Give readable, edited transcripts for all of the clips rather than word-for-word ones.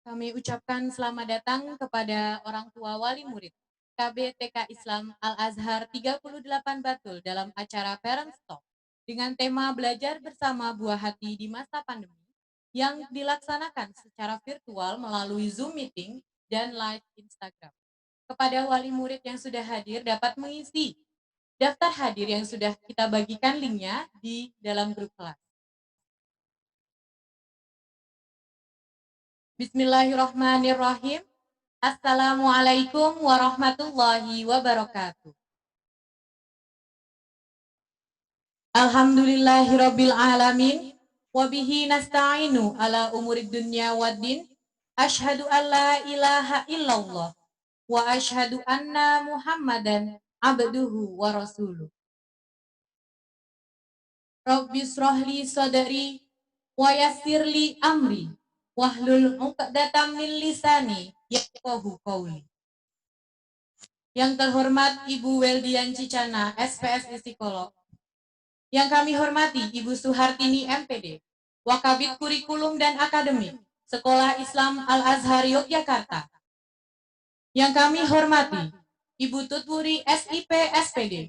Kami ucapkan selamat datang kepada orang tua wali murid KBTK Islam Al-Azhar 38 Batul dalam acara Parents Talk dengan tema belajar bersama buah hati di masa pandemi yang dilaksanakan secara virtual melalui Zoom meeting dan live Instagram. Kepada wali murid yang sudah hadir dapat mengisi daftar hadir yang sudah kita bagikan linknya di dalam grup kelas. Bismillahirrahmanirrahim. Assalamualaikum warahmatullahi wabarakatuh. Alhamdulillahirabbil alamin wa bihi nasta'inu ala umurid dunya waddin. Asyhadu an la ilaha illallah wa asyhadu anna Muhammadan abduhu wa rasuluh. Rabbi shrahli sadri wa yassirli amri wahlul 'uqdatam min lisani yafqahu qawli. Yang terhormat Ibu Weldian Cicana, SPSI Psikolog. Yang kami hormati Ibu Suhartini MPD, Wakabid Kurikulum dan Akademik, Sekolah Islam Al-Azhar Yogyakarta. Yang kami hormati Ibu Tutwuri SIP SPD,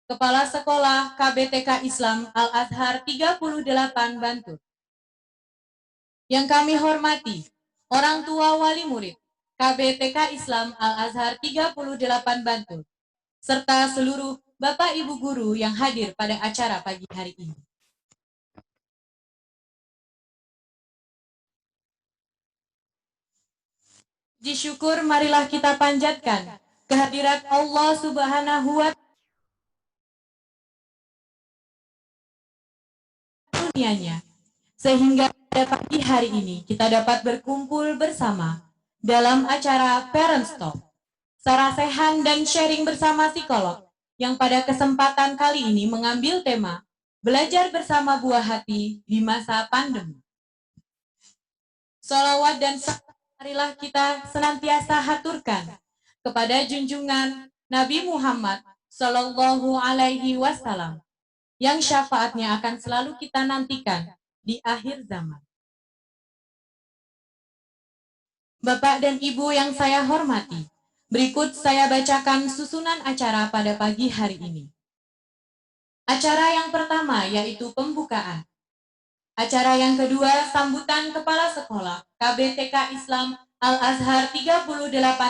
Kepala Sekolah KBTK Islam Al-Azhar 38 Bantul. Yang kami hormati orang tua wali murid KBTK Islam Al-Azhar 38 Bantul, serta seluruh Bapak Ibu Guru yang hadir pada acara pagi hari ini. Puji syukur marilah kita panjatkan kehadirat Allah Subhanahu wa Ta'ala dunianya, sehingga pada pagi hari ini kita dapat berkumpul bersama dalam acara Parents Talk, sarasehan dan sharing bersama psikolog yang pada kesempatan kali ini mengambil tema belajar bersama buah hati di masa pandemi. Sholawat dan salam marilah kita senantiasa haturkan kepada junjungan Nabi Muhammad Sallallahu Alaihi Wasallam yang syafaatnya akan selalu kita nantikan di akhir zaman. Bapak dan Ibu yang saya hormati, berikut saya bacakan susunan acara pada pagi hari ini. Acara yang pertama yaitu pembukaan. Acara yang kedua, sambutan Kepala Sekolah KBTK Islam Al-Azhar 38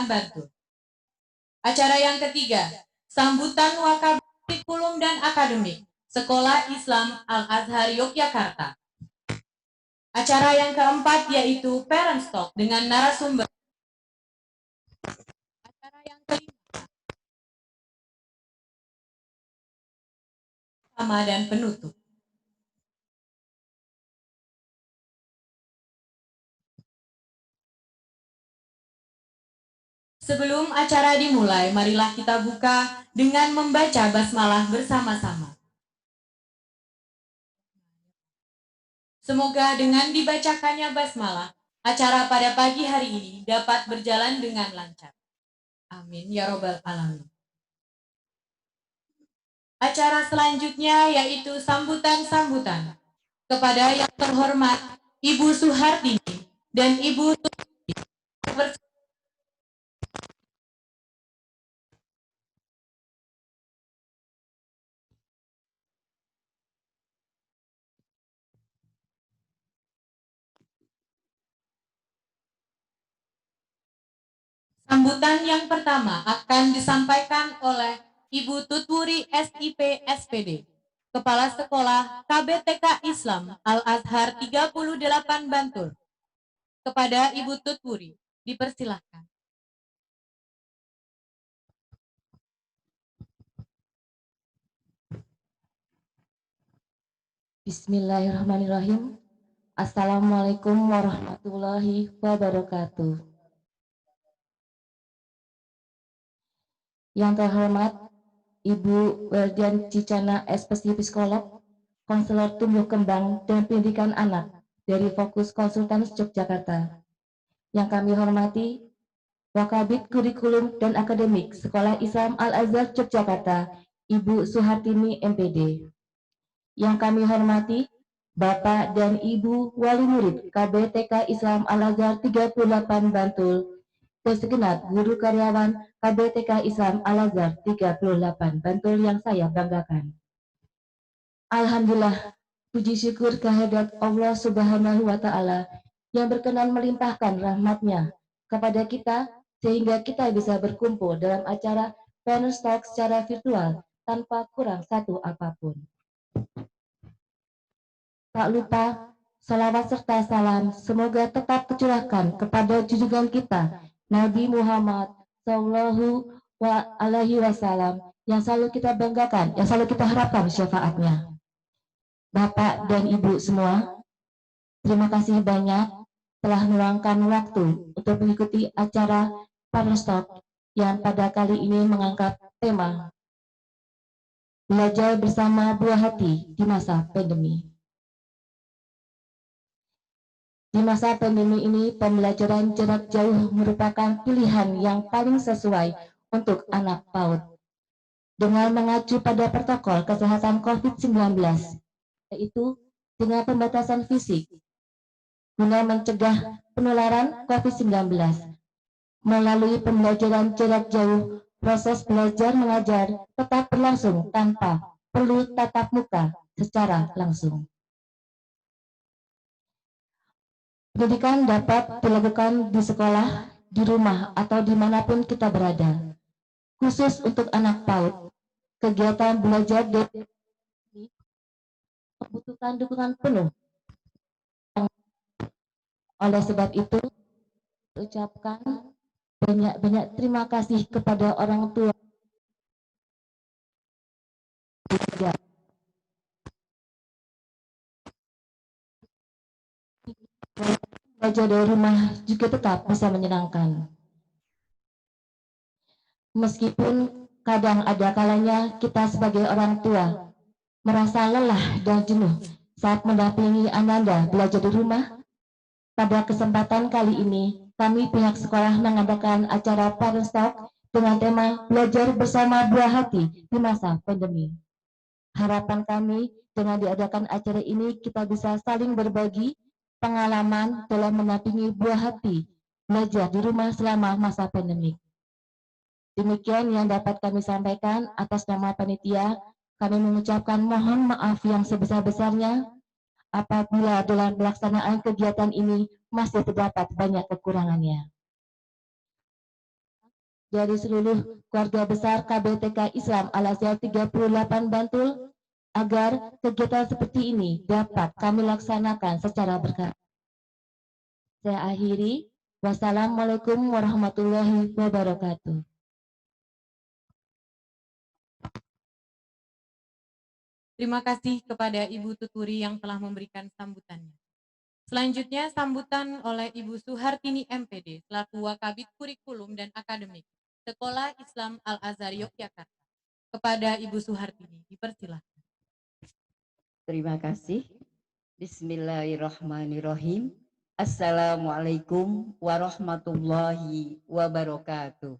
Bantul. Acara yang ketiga, sambutan Wakabid Kurikulum dan Akademik Sekolah Islam Al-Azhar Yogyakarta. Acara yang keempat yaitu Parents Talk dengan narasumber. Acara yang kelima, sama dan penutup. Sebelum acara dimulai, marilah kita buka dengan membaca basmalah bersama-sama. Semoga dengan dibacakannya basmalah, acara pada pagi hari ini dapat berjalan dengan lancar. Amin ya robbal alamin. Acara selanjutnya yaitu sambutan-sambutan kepada yang terhormat Ibu Suhartini dan Ibu Tutwuri. Sambutan yang pertama akan disampaikan oleh Ibu Tutwuri SIP SPD, Kepala Sekolah KBTK Islam Al-Azhar 38 Bantul. Kepada Ibu Tutwuri, dipersilahkan. Bismillahirrahmanirrahim. Assalamualaikum warahmatullahi wabarakatuh. Yang terhormat Ibu Weldian Cicana, SPSI Psikolog, Konselor Tumbuh Kembang dan Pendidikan Anak dari Fokus Konsultan Yogyakarta. Yang kami hormati Wakabid Kurikulum dan Akademik Sekolah Islam Al-Azhar Yogyakarta, Ibu Suhartini MPD. Yang kami hormati Bapak dan Ibu Wali Murid KBTK Islam Al-Azhar 38 Bantul, ke segenap guru karyawan KBTK Islam Al-Azhar 38 Bantul yang saya banggakan. Alhamdulillah, puji syukur kehadirat Allah Subhanahu wa Ta'ala yang berkenan melimpahkan rahmat-Nya kepada kita sehingga kita bisa berkumpul dalam acara Parents Talk secara virtual tanpa kurang satu apapun. Tak lupa, salawat serta salam semoga tetap tercurahkan kepada junjungan kita, Nabi Muhammad Sallallahu Alaihi Wasallam, yang selalu kita banggakan, yang selalu kita harapkan syafaatnya. Bapak dan Ibu semua, terima kasih banyak telah meluangkan waktu untuk mengikuti acara Parents Talk yang pada kali ini mengangkat tema belajar bersama buah hati di masa pandemi. Di masa pandemi ini, pembelajaran jarak jauh merupakan pilihan yang paling sesuai untuk anak PAUD. Dengan mengacu pada protokol kesehatan COVID-19, yaitu dengan pembatasan fisik, guna mencegah penularan COVID-19. Melalui pembelajaran jarak jauh, proses belajar mengajar tetap berlangsung tanpa perlu tatap muka secara langsung. Pendidikan dapat dilakukan di sekolah, di rumah, atau dimanapun kita berada. Khusus untuk anak PAUD, kegiatan belajar membutuhkan dukungan penuh. Oleh sebab itu, ucapkan banyak-banyak terima kasih kepada orang tua belajar dari rumah juga tetap bisa menyenangkan. Meskipun kadang ada kalanya kita sebagai orang tua merasa lelah dan jenuh saat mendampingi Ananda belajar di rumah, pada kesempatan kali ini kami pihak sekolah mengadakan acara Parents Talk dengan tema belajar bersama buah hati di masa pandemi. Harapan kami dengan diadakan acara ini kita bisa saling berbagi pengalaman dalam mendampingi buah hati belajar di rumah selama masa pandemi. Demikian yang dapat kami sampaikan atas nama panitia. Kami mengucapkan mohon maaf yang sebesar-besarnya apabila dalam pelaksanaan kegiatan ini masih terdapat banyak kekurangannya. Dari seluruh keluarga besar KBTK Islam Al-Azhar 38 Bantul, agar kegiatan seperti ini dapat kami laksanakan secara berkah. Saya akhiri. Wassalamualaikum warahmatullahi wabarakatuh. Terima kasih kepada Ibu Tuturi yang telah memberikan sambutannya. Selanjutnya sambutan oleh Ibu Suhartini MPD selaku Wakabid Kurikulum dan Akademik Sekolah Islam Al-Azhar Yogyakarta. Kepada Ibu Suhartini, dipersilahkan. Terima kasih. Bismillahirrahmanirrahim. Assalamualaikum warahmatullahi wabarakatuh.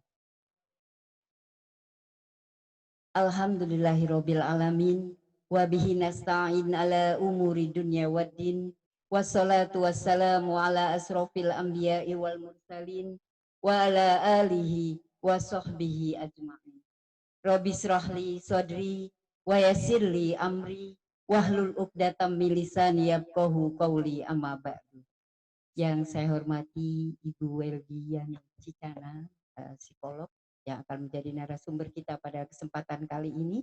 Alhamdulillahirabbil alamin wa bihi nasta'in ala umuri dunya waddin wassalatu wassalamu ala asrofil anbiya'i wal mursalin wa ala alihi wa sahbihi ajma'in. Rabbi srahli sadri wa yassirli amri wahlul uqdatam min lisani yafqahu qawli amma ba'du. Yang saya hormati Ibu Weldian Cicana, psikolog yang akan menjadi narasumber kita pada kesempatan kali ini.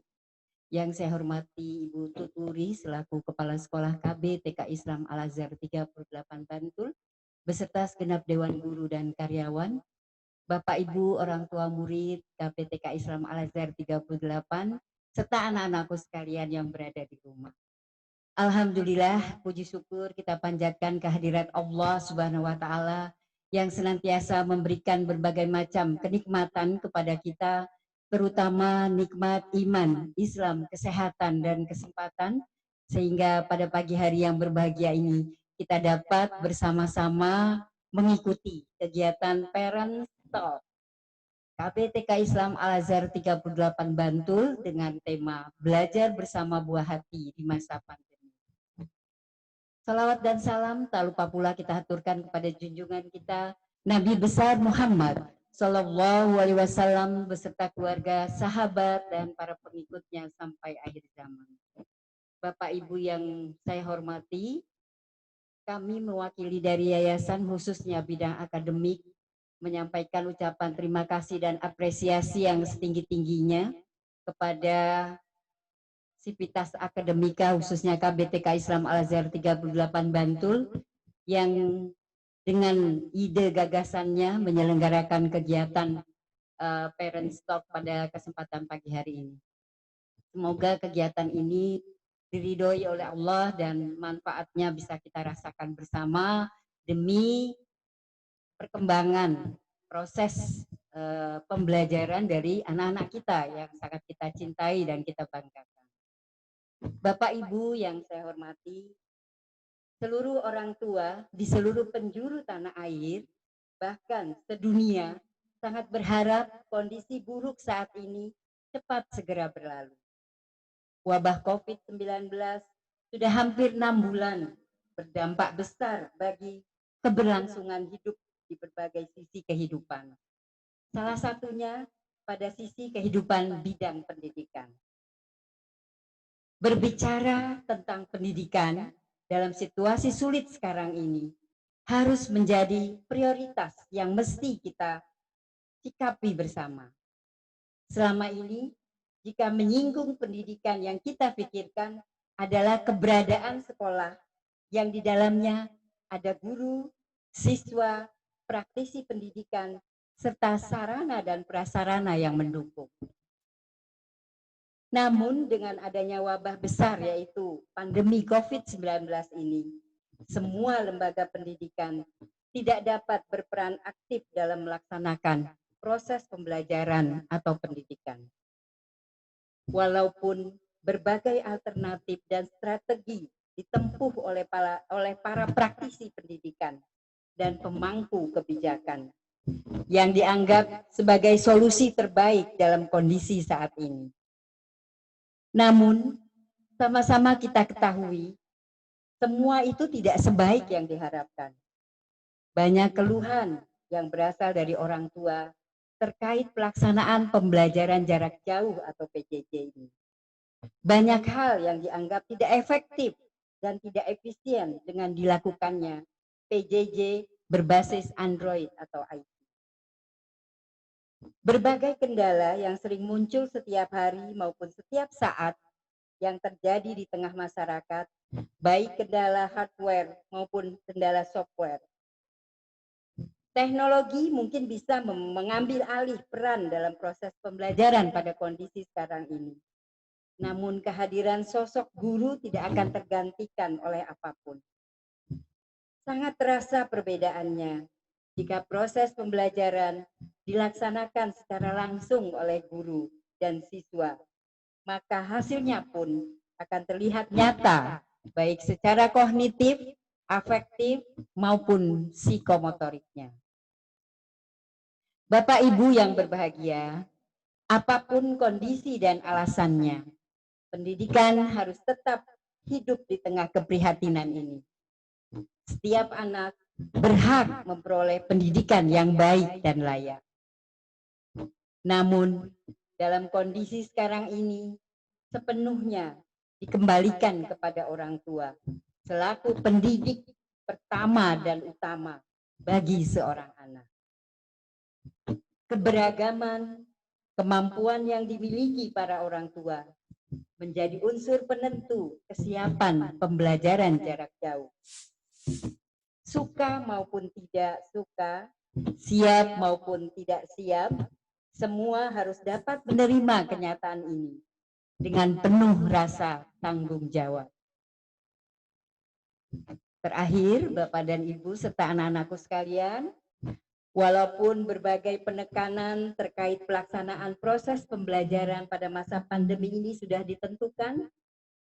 Yang saya hormati Ibu Tuturi selaku Kepala Sekolah KB TK Islam Al-Azhar 38 Bantul beserta segenap Dewan Guru dan Karyawan, Bapak Ibu orang tua murid KPTK Islam Al-Azhar 38 serta anak-anakku sekalian yang berada di rumah. Alhamdulillah, puji syukur kita panjatkan kehadirat Allah Subhanahu wa Ta'ala yang senantiasa memberikan berbagai macam kenikmatan kepada kita, terutama nikmat iman, Islam, kesehatan, dan kesempatan, sehingga pada pagi hari yang berbahagia ini kita dapat bersama-sama mengikuti kegiatan Parents Talk KBTK Islam Al-Azhar 38 Bantul dengan tema belajar bersama buah hati di masa pandemi. Salawat dan salam tak lupa pula kita haturkan kepada junjungan kita Nabi besar Muhammad Sallallahu Alaihi Wasallam beserta keluarga, sahabat dan para pengikutnya sampai akhir zaman. Bapak Ibu yang saya hormati, kami mewakili dari yayasan khususnya bidang akademik menyampaikan ucapan terima kasih dan apresiasi yang setinggi-tingginya kepada Sivitas Akademika khususnya KBTK Islam Al-Azhar 38 Bantul yang dengan ide gagasannya menyelenggarakan kegiatan Parents Talk pada kesempatan pagi hari ini. Semoga kegiatan ini diridhoi oleh Allah dan manfaatnya bisa kita rasakan bersama demi perkembangan proses pembelajaran dari anak-anak kita yang sangat kita cintai dan kita banggakan. Bapak Ibu yang saya hormati, seluruh orang tua di seluruh penjuru tanah air, bahkan sedunia, sangat berharap kondisi buruk saat ini cepat segera berlalu. Wabah COVID-19 sudah hampir 6 bulan berdampak besar bagi keberlangsungan hidup di berbagai sisi kehidupan. Salah satunya pada sisi kehidupan bidang pendidikan. Berbicara tentang pendidikan dalam situasi sulit sekarang ini harus menjadi prioritas yang mesti kita sikapi bersama. Selama ini, jika menyinggung pendidikan yang kita pikirkan adalah keberadaan sekolah yang di dalamnya ada guru, siswa, praktisi pendidikan, serta sarana dan prasarana yang mendukung. Namun dengan adanya wabah besar yaitu pandemi COVID-19 ini, semua lembaga pendidikan tidak dapat berperan aktif dalam melaksanakan proses pembelajaran atau pendidikan. Walaupun berbagai alternatif dan strategi ditempuh oleh para praktisi pendidikan dan pemangku kebijakan yang dianggap sebagai solusi terbaik dalam kondisi saat ini. Namun, sama-sama kita ketahui, semua itu tidak sebaik yang diharapkan. Banyak keluhan yang berasal dari orang tua terkait pelaksanaan pembelajaran jarak jauh atau PJJ ini. Banyak hal yang dianggap tidak efektif dan tidak efisien dengan dilakukannya PJJ berbasis Android atau IT. Berbagai kendala yang sering muncul setiap hari maupun setiap saat yang terjadi di tengah masyarakat, baik kendala hardware maupun kendala software. Teknologi mungkin bisa mengambil alih peran dalam proses pembelajaran pada kondisi sekarang ini. Namun kehadiran sosok guru tidak akan tergantikan oleh apapun. Sangat terasa perbedaannya jika proses pembelajaran dilaksanakan secara langsung oleh guru dan siswa, maka hasilnya pun akan terlihat nyata, baik secara kognitif, afektif, maupun psikomotoriknya. Bapak Ibu yang berbahagia, apapun kondisi dan alasannya, pendidikan harus tetap hidup di tengah keprihatinan ini. Setiap anak berhak memperoleh pendidikan yang baik dan layak. Namun, dalam kondisi sekarang ini, sepenuhnya dikembalikan kepada orang tua selaku pendidik pertama dan utama bagi seorang anak. Keberagaman, kemampuan yang dimiliki para orang tua menjadi unsur penentu kesiapan pembelajaran jarak jauh. Suka maupun tidak suka, siap maupun tidak siap, semua harus dapat menerima kenyataan ini dengan penuh rasa tanggung jawab. Terakhir, Bapak dan Ibu serta anak-anakku sekalian, walaupun berbagai penekanan terkait pelaksanaan proses pembelajaran pada masa pandemi ini sudah ditentukan,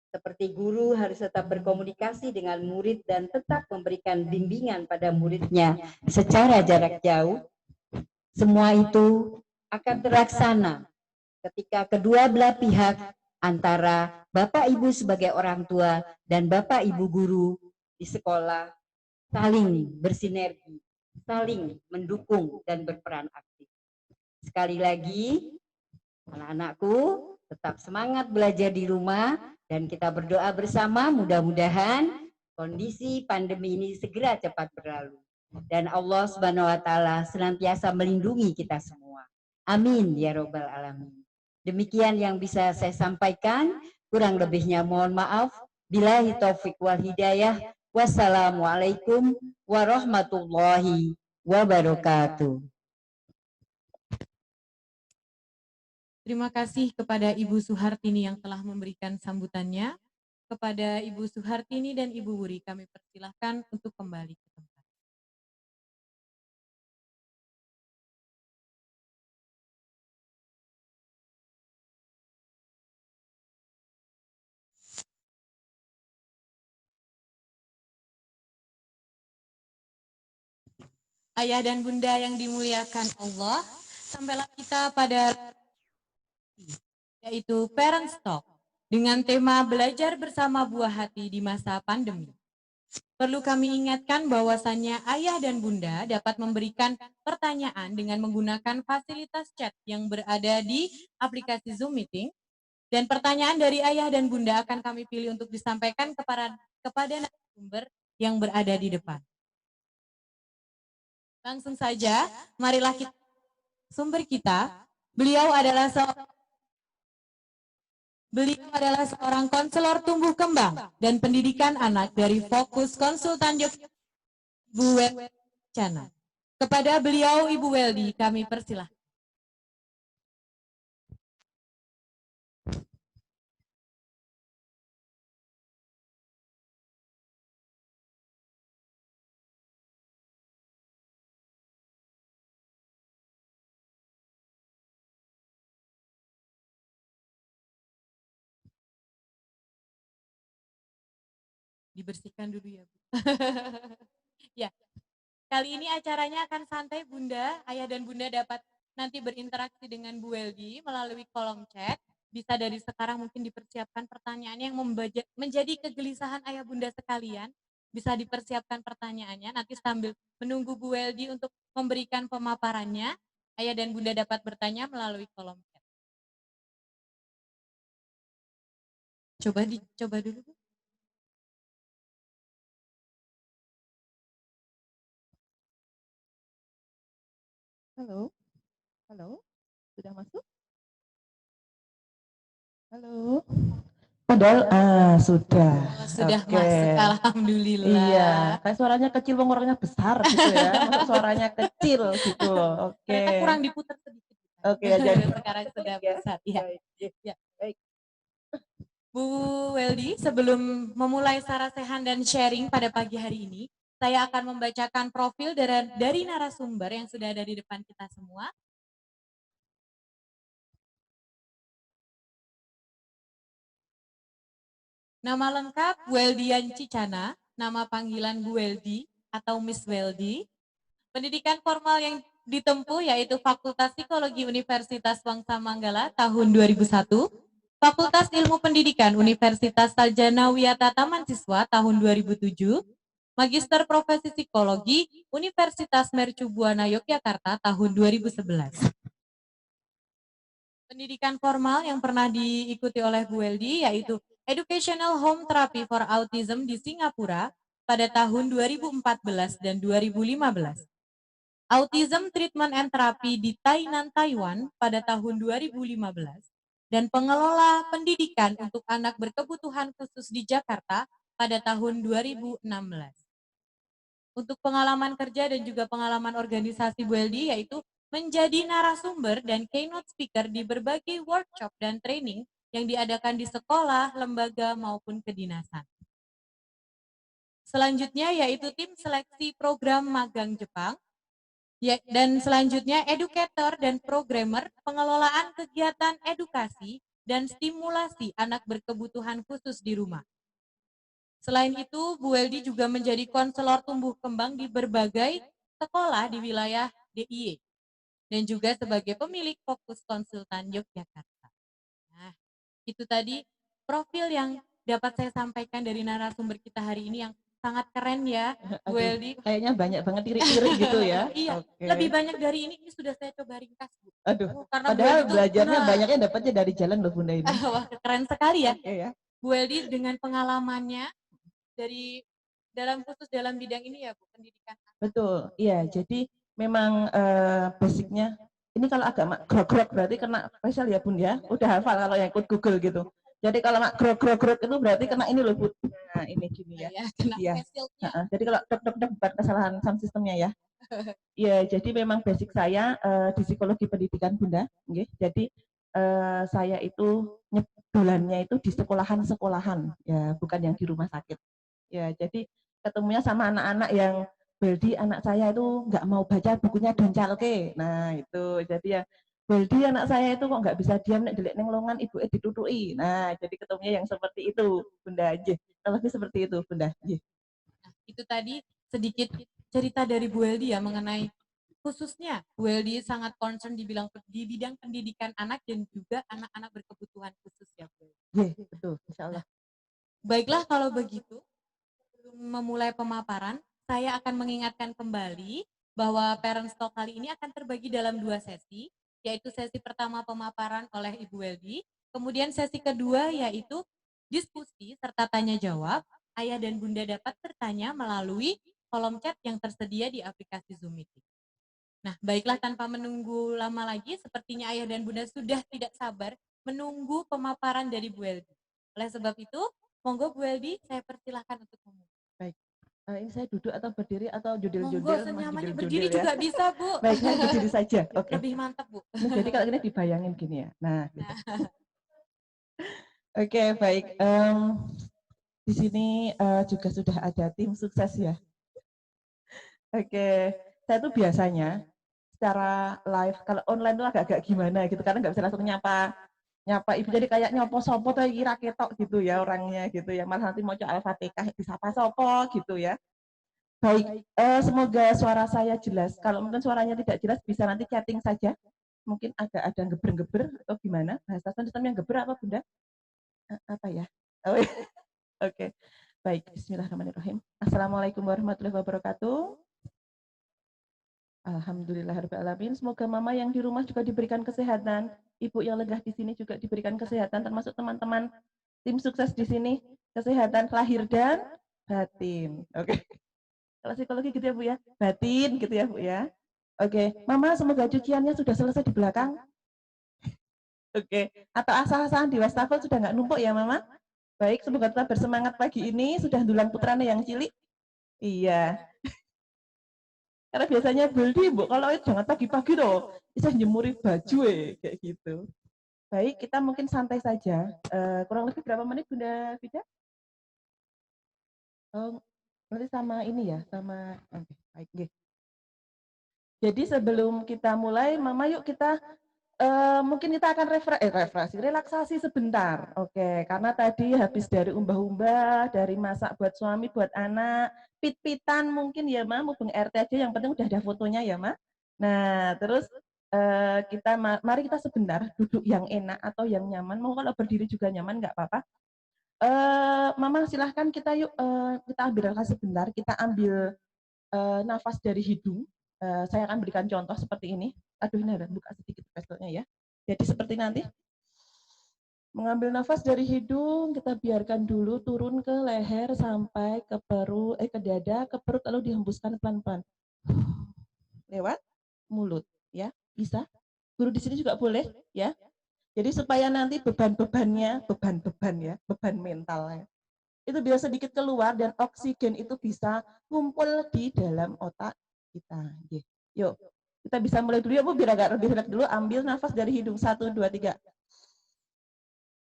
seperti guru harus tetap berkomunikasi dengan murid dan tetap memberikan bimbingan pada muridnya secara jarak jauh, semua itu akan terlaksana ketika kedua belah pihak antara Bapak Ibu sebagai orang tua dan Bapak Ibu guru di sekolah saling bersinergi, saling mendukung dan berperan aktif. Sekali lagi, anak-anakku tetap semangat belajar di rumah dan kita berdoa bersama mudah-mudahan kondisi pandemi ini segera cepat berlalu. Dan Allah Subhanahu wa taala senantiasa melindungi kita semua. Amin ya robbal alamin. Demikian yang bisa saya sampaikan, kurang lebihnya mohon maaf. Billahi taufik wal hidayah. Wassalamualaikum warahmatullahi wabarakatuh. Terima kasih kepada Ibu Suhartini yang telah memberikan sambutannya. Kepada Ibu Suhartini dan Ibu Wuri, kami persilahkan untuk kembali ke tempat. Ayah dan Bunda yang dimuliakan Allah, sampailah kita pada yaitu Parents Talk dengan tema belajar bersama buah hati di masa pandemi. Perlu kami ingatkan bahwasannya ayah dan bunda dapat memberikan pertanyaan dengan menggunakan fasilitas chat yang berada di aplikasi Zoom Meeting, dan pertanyaan dari ayah dan bunda akan kami pilih untuk disampaikan kepada narasumber yang berada di depan. Langsung saja, marilah kita sumber kita. Beliau adalah seorang konselor tumbuh kembang dan pendidikan anak dari Fokus Konsultan Yogyakarta, Ibu Weldi Cana. Kepada beliau, Ibu Weldi, kami persilahkan. Dibersihkan dulu ya, Bu. Ya, kali ini acaranya akan santai, Bunda. Ayah dan Bunda dapat nanti berinteraksi dengan Bu Weldi melalui kolom chat. Bisa dari sekarang mungkin dipersiapkan pertanyaan yang menjadi kegelisahan ayah bunda sekalian. Bisa dipersiapkan pertanyaannya, nanti sambil menunggu Bu Weldi untuk memberikan pemaparannya, ayah dan bunda dapat bertanya melalui kolom chat. Coba dulu, Bu. Halo, sudah masuk? Halo. Padahal sudah. Sudah masuk, alhamdulillah. Iya, kayak suaranya kecil, orangnya besar gitu ya. Masuk suaranya kecil gitu loh. Oke. Ternyata kurang diputar sedikit. Oke, jadi sekarang sudah besar. Ya. Baik. Bu Weldi, sebelum memulai sarasehan dan sharing pada pagi hari ini, saya akan membacakan profil dari narasumber yang sudah ada di depan kita semua. Nama lengkap Weldian Cicana, nama panggilan Bu Weldi atau Miss Weldi. Pendidikan formal yang ditempuh yaitu Fakultas Psikologi Universitas Wangsa Manggala tahun 2001, Fakultas Ilmu Pendidikan Universitas Sarjana Wiyata Taman Siswa tahun 2007, Magister Profesi Psikologi Universitas Mercu Buana Yogyakarta tahun 2011. Pendidikan formal yang pernah diikuti oleh Bu Weldi yaitu Educational Home Therapy for Autism di Singapura pada tahun 2014 dan 2015. Autism Treatment and Therapy di Tainan, Taiwan pada tahun 2015. Dan pengelola pendidikan untuk anak berkebutuhan khusus di Jakarta pada tahun 2016. Untuk pengalaman kerja dan juga pengalaman organisasi Bu Weldi yaitu menjadi narasumber dan keynote speaker di berbagai workshop dan training yang diadakan di sekolah, lembaga, maupun kedinasan. Selanjutnya yaitu tim seleksi program magang Jepang, dan selanjutnya educator dan programmer pengelolaan kegiatan edukasi dan stimulasi anak berkebutuhan khusus di rumah. Selain itu, Bu Weldi juga menjadi konselor tumbuh kembang di berbagai sekolah di wilayah DIY dan juga sebagai pemilik Fokus Konsultan Yogyakarta. Nah, itu tadi profil yang dapat saya sampaikan dari narasumber kita hari ini yang sangat keren ya, Bu Aduh, Eldi. kayaknya banyak banget tirik-tirik gitu ya. Iya, Oke. lebih banyak dari ini sudah saya coba ringkas, Bu. Aduh, Karena Bu padahal Eldi tuh, belajarnya nah, banyaknya dapatnya dari jalan loh Bunda ini. wah keren sekali ya. Oke ya. Bu Eldi dengan pengalamannya dari dalam bidang ini ya Bu, pendidikan. Betul, iya. Jadi memang basicnya ini kalau agak grog-grog berarti kena facial ya Bun ya. Udah hafal kalau yang ikut Google gitu. Jadi kalau mak grog-grog itu berarti kena ini loh Bun. Nah ini gini ya. Ya, kena Iya. facialnya. Jadi kalau dok bukan kesalahan sound sistemnya ya. Iya, jadi memang basic saya di psikologi pendidikan Bunda. Nggih. Jadi saya itu nyedolannya itu di sekolahan-sekolahan ya, bukan yang di rumah sakit. Ya, jadi ketemunya sama anak-anak yang Beldi anak saya itu nggak mau baca bukunya Doncalke. Nah itu jadi ya Beldi anak saya itu kok nggak bisa diam nek delik neng longan ibu ditutui. Nah jadi ketemunya yang seperti itu Bunda. Nggih. Lebih seperti itu Bunda. Nggih. Nah, itu tadi sedikit cerita dari Bu Eldi ya mengenai khususnya Bu Eldi sangat concern di bidang pendidikan anak dan juga anak-anak berkebutuhan khusus ya Bu Eldi. Nggih, betul, insya Allah. Baiklah kalau begitu, sebelum memulai pemaparan, saya akan mengingatkan kembali bahwa Parents Talk kali ini akan terbagi dalam 2 sesi, yaitu sesi pertama pemaparan oleh Ibu Weldy, kemudian sesi kedua yaitu diskusi serta tanya jawab. Ayah dan Bunda dapat bertanya melalui kolom chat yang tersedia di aplikasi Zoom Meeting. Nah, baiklah tanpa menunggu lama lagi, sepertinya Ayah dan Bunda sudah tidak sabar menunggu pemaparan dari Bu Weldy. Oleh sebab itu, monggo Bu Weldy, saya persilahkan untuk memulai. Baik. Ini saya duduk atau berdiri atau Monggo judil-judil, senyamannya judil-judil berdiri ya. juga bisa Bu. Baik, saya berdiri saja. Oke. Lebih mantap Bu. Ini jadi kalau ini dibayangin gini ya. Nah, gitu. Oke, baik. Di sini juga sudah ada tim sukses ya. Oke, saya tuh biasanya secara live, kalau online tuh agak-agak gimana gitu, karena nggak bisa langsung nyapa ibu, jadi kayak nyopo sopo tuh kira ketok gitu ya orangnya gitu ya, malah nanti mau Al-Fatihah disapa sopo gitu ya. Baik, semoga suara saya jelas. Kalau mungkin suaranya tidak jelas bisa nanti chatting saja. Mungkin agak ada geber-geber atau gimana? Bahasa sistem yang geber apa Bunda? Apa ya? Oh, iya. Oke, baik. Bismillahirrahmanirrahim. Assalamualaikum warahmatullahi wabarakatuh. Alhamdulillahirrahmanirrahim. Semoga mama yang di rumah juga diberikan kesehatan. Ibu yang legah di sini juga diberikan kesehatan, termasuk teman-teman tim sukses di sini. Kesehatan lahir dan batin. Oke. Kalau psikologi gitu ya Bu ya. Batin gitu ya Bu ya. Oke. Mama semoga cuciannya sudah selesai di belakang. Oke. Atau asal-asalan di wastafel sudah nggak numpuk ya Mama? Baik, semoga tetap bersemangat pagi ini. Sudah dulang putrane yang cilik. Iya. Karena biasanya Buldi, Bu, kalau jangan pagi-pagi loh, bisa jemuri baju kayak gitu. Baik, kita mungkin santai saja. Kurang lebih berapa menit Bunda Vida? Oh, nanti sama ini ya, sama oke, baik. Okay. Jadi sebelum kita mulai, Mama yuk kita mungkin kita akan relaksasi sebentar. Oke, karena tadi habis dari umbah-umbah, dari masak buat suami, buat anak, pit-pitan mungkin ya, Ma, mumpung RT aja yang penting udah ada fotonya ya, Ma. Nah, terus mari kita sebentar duduk yang enak atau yang nyaman. Mau kalau berdiri juga nyaman nggak apa-apa. Mama silahkan kita yuk kita ambil relaksasi sebentar, kita ambil nafas dari hidung. Saya akan berikan contoh seperti ini. Aduh, ini ada buka sedikit pastelnya ya. Jadi seperti nanti. Mengambil nafas dari hidung, kita biarkan dulu turun ke leher sampai ke perut, ke dada, ke perut, lalu dihembuskan pelan-pelan. Lewat mulut, ya. Bisa. Guru di sini juga boleh, ya. Jadi supaya nanti beban-beban ya, beban mentalnya itu bisa sedikit keluar dan oksigen itu bisa ngumpul di dalam otak kita. Yuk, kita bisa mulai dulu ya Bu, biar agak lebih rileks dulu. Ambil nafas dari hidung, 1, 2, 3.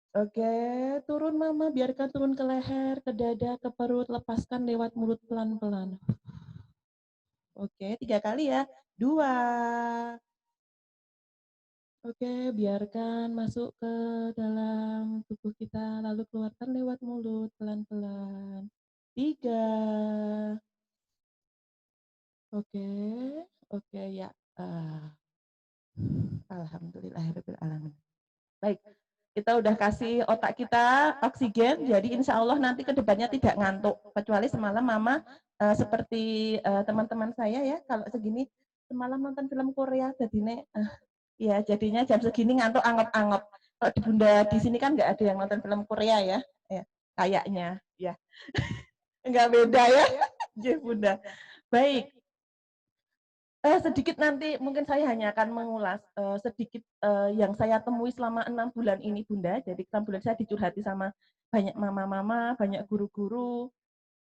Oke, turun Mama, biarkan turun ke leher, ke dada, ke perut, lepaskan lewat mulut pelan-pelan. Oke, 3 kali ya. 2. Oke, biarkan masuk ke dalam tubuh kita, lalu keluarkan lewat mulut pelan-pelan. 3. Oke, oke ya. Alhamdulillahirabbil alamin. Baik, Kita udah kasih otak kita oksigen, jadi insya Allah nanti ke depannya tidak ngantuk. Kecuali semalam Mama seperti teman-teman saya ya, kalau segini semalam nonton film Korea, jadinya ya jadinya jam segini ngantuk anggap-anggap. Kalau di Bunda di sini kan nggak ada yang nonton film Korea ya, kayaknya ya. Nggak beda ya, ya Bunda. Baik. Sedikit nanti mungkin saya hanya akan mengulas sedikit yang saya temui selama 6 bulan ini Bunda. Jadi 6 bulan saya dicurhati sama banyak mama-mama, banyak guru-guru.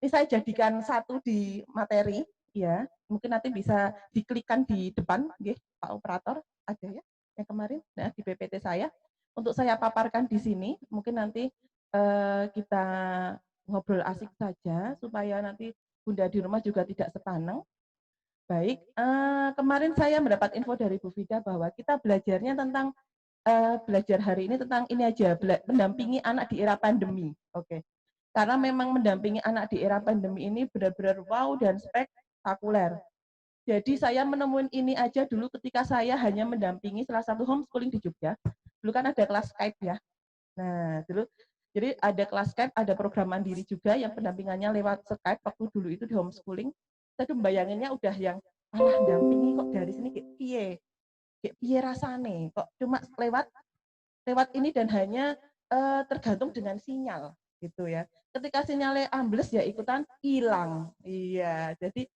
Ini saya jadikan satu di materi, ya. Mungkin nanti bisa diklikkan di depan, Pak Operator, ada ya yang kemarin, nah di PPT saya. Untuk saya paparkan di sini, mungkin nanti kita ngobrol asik saja supaya nanti Bunda di rumah juga tidak sepaneng. Baik, kemarin saya mendapat info dari Bu Fida bahwa kita belajarnya tentang belajar hari ini tentang ini aja, mendampingi anak di era pandemi. Oke. Karena memang mendampingi anak di era pandemi ini benar-benar wow dan spektakuler. Jadi saya menemukan ini aja dulu ketika saya hanya mendampingi salah satu homeschooling di Jogja. Dulu kan ada kelas Skype ya. Nah, dulu jadi ada kelas Skype, ada program mandiri juga yang pendampingannya lewat Skype waktu dulu itu di homeschooling. Saya tuh membayanginnya udah yang alah dampingi kok dari sini kayak piye rasane kok cuma lewat ini dan hanya tergantung dengan sinyal gitu ya. Ketika sinyalnya ambles ya ikutan hilang. Iya, jadi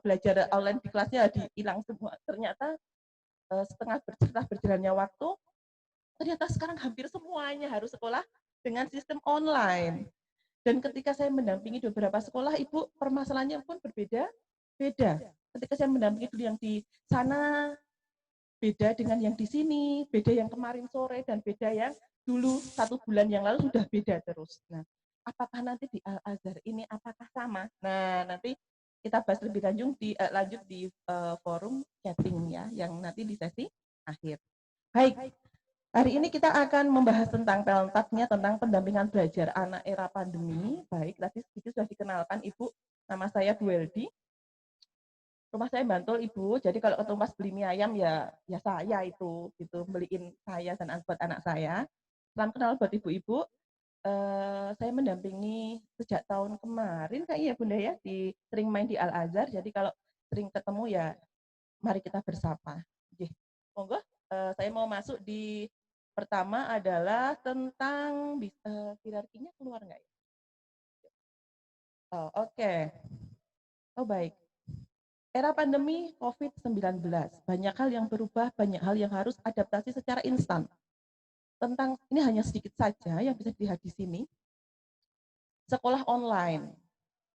belajar online di kelasnya hilang semua. Ternyata setelah berjalannya waktu, ternyata sekarang hampir semuanya harus sekolah dengan sistem online. Dan ketika saya mendampingi beberapa sekolah, Ibu, permasalahannya pun beda. Ketika saya mendampingi dulu yang di sana, beda dengan yang di sini, beda yang kemarin sore, dan beda yang dulu 1 bulan yang lalu sudah beda terus. Nah, apakah nanti di Al-Azhar ini apakah sama? Nah, nanti kita bahas lebih lanjut di forum chatting ya, yang nanti di sesi akhir. Baik, hari ini kita akan membahas tentang pelengkapnya tentang pendampingan belajar anak era pandemi. Baik, tadi sedikit sudah dikenalkan Ibu, nama saya Bu Weldy. Rumah saya Bantul Ibu, jadi kalau ketemu pas beli mie ayam ya saya itu gitu beliin saya dan buat anak saya. Salam kenal buat ibu-ibu. Saya mendampingi sejak tahun kemarin kayaknya Bunda ya, sering main di Al Azhar. Jadi kalau sering ketemu ya mari kita bersapa. Oke, monggo. Saya mau masuk di pertama adalah tentang hierarkinya keluar nggak ya? Oh, oke. Oh baik. Era pandemi COVID-19, banyak hal yang berubah, banyak hal yang harus adaptasi secara instan. Tentang ini hanya sedikit saja yang bisa dilihat di sini. Sekolah online,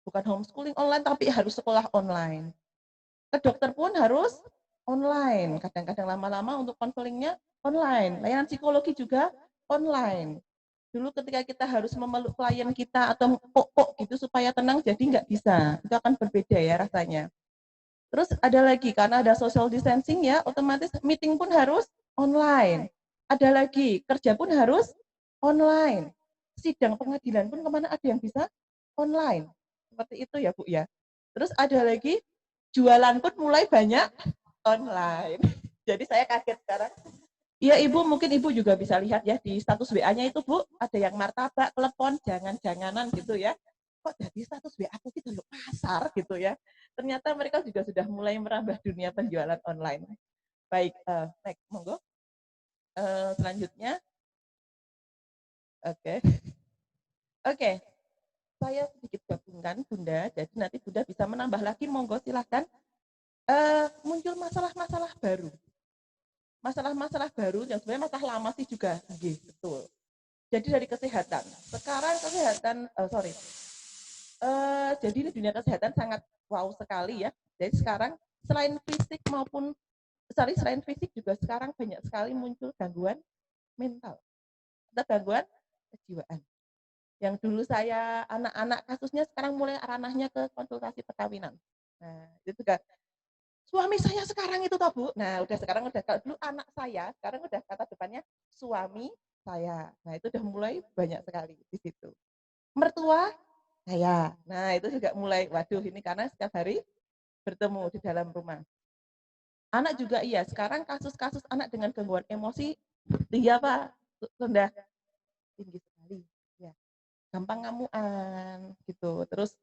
bukan homeschooling online, tapi harus sekolah online. Ke dokter pun harus online. Kadang-kadang lama-lama untuk konselingnya online. Layanan psikologi juga online. Dulu ketika kita harus memeluk klien kita atau kok gitu supaya tenang, jadi nggak bisa. Itu akan berbeda ya rasanya. Terus ada lagi, karena ada social distancing ya, otomatis meeting pun harus online. Ada lagi, kerja pun harus online. Sidang pengadilan pun kemana ada yang bisa online. Seperti itu ya Bu ya. Terus ada lagi, jualan pun mulai banyak online. Jadi saya kaget sekarang. Iya Ibu, mungkin Ibu juga bisa lihat ya di status WA-nya itu Bu, ada yang martabak, telepon, jangan-janganan gitu ya. Kok jadi status WA aku gitu loh, pasar gitu ya. Ternyata mereka juga sudah mulai merambah dunia penjualan online. Baik, next, monggo. Selanjutnya, oke. Saya sedikit gabungkan Bunda, jadi nanti Bunda bisa menambah lagi, monggo silahkan. Muncul masalah-masalah baru. Masalah-masalah baru yang sebenarnya masalah lama sih juga, betul. Jadi dari kesehatan. Sekarang kesehatan, jadi ini dunia kesehatan sangat wow sekali ya. Jadi sekarang selain fisik juga sekarang banyak sekali muncul gangguan mental atau gangguan kejiwaan. Yang dulu saya anak-anak kasusnya sekarang mulai ranahnya ke konsultasi perkawinan. Nah, itu juga suami saya sekarang itu toh Bu. Nah, sekarang kalau dulu anak saya, sekarang udah kata depannya suami saya. Nah, itu udah mulai banyak sekali di situ. Mertua saya. Nah, itu juga mulai waduh ini karena setiap hari bertemu di dalam rumah. Anak juga iya, sekarang kasus-kasus anak dengan gangguan emosi tinggi apa? Rendah, tinggi sekali. Ya, gampang ngamuan gitu. Terus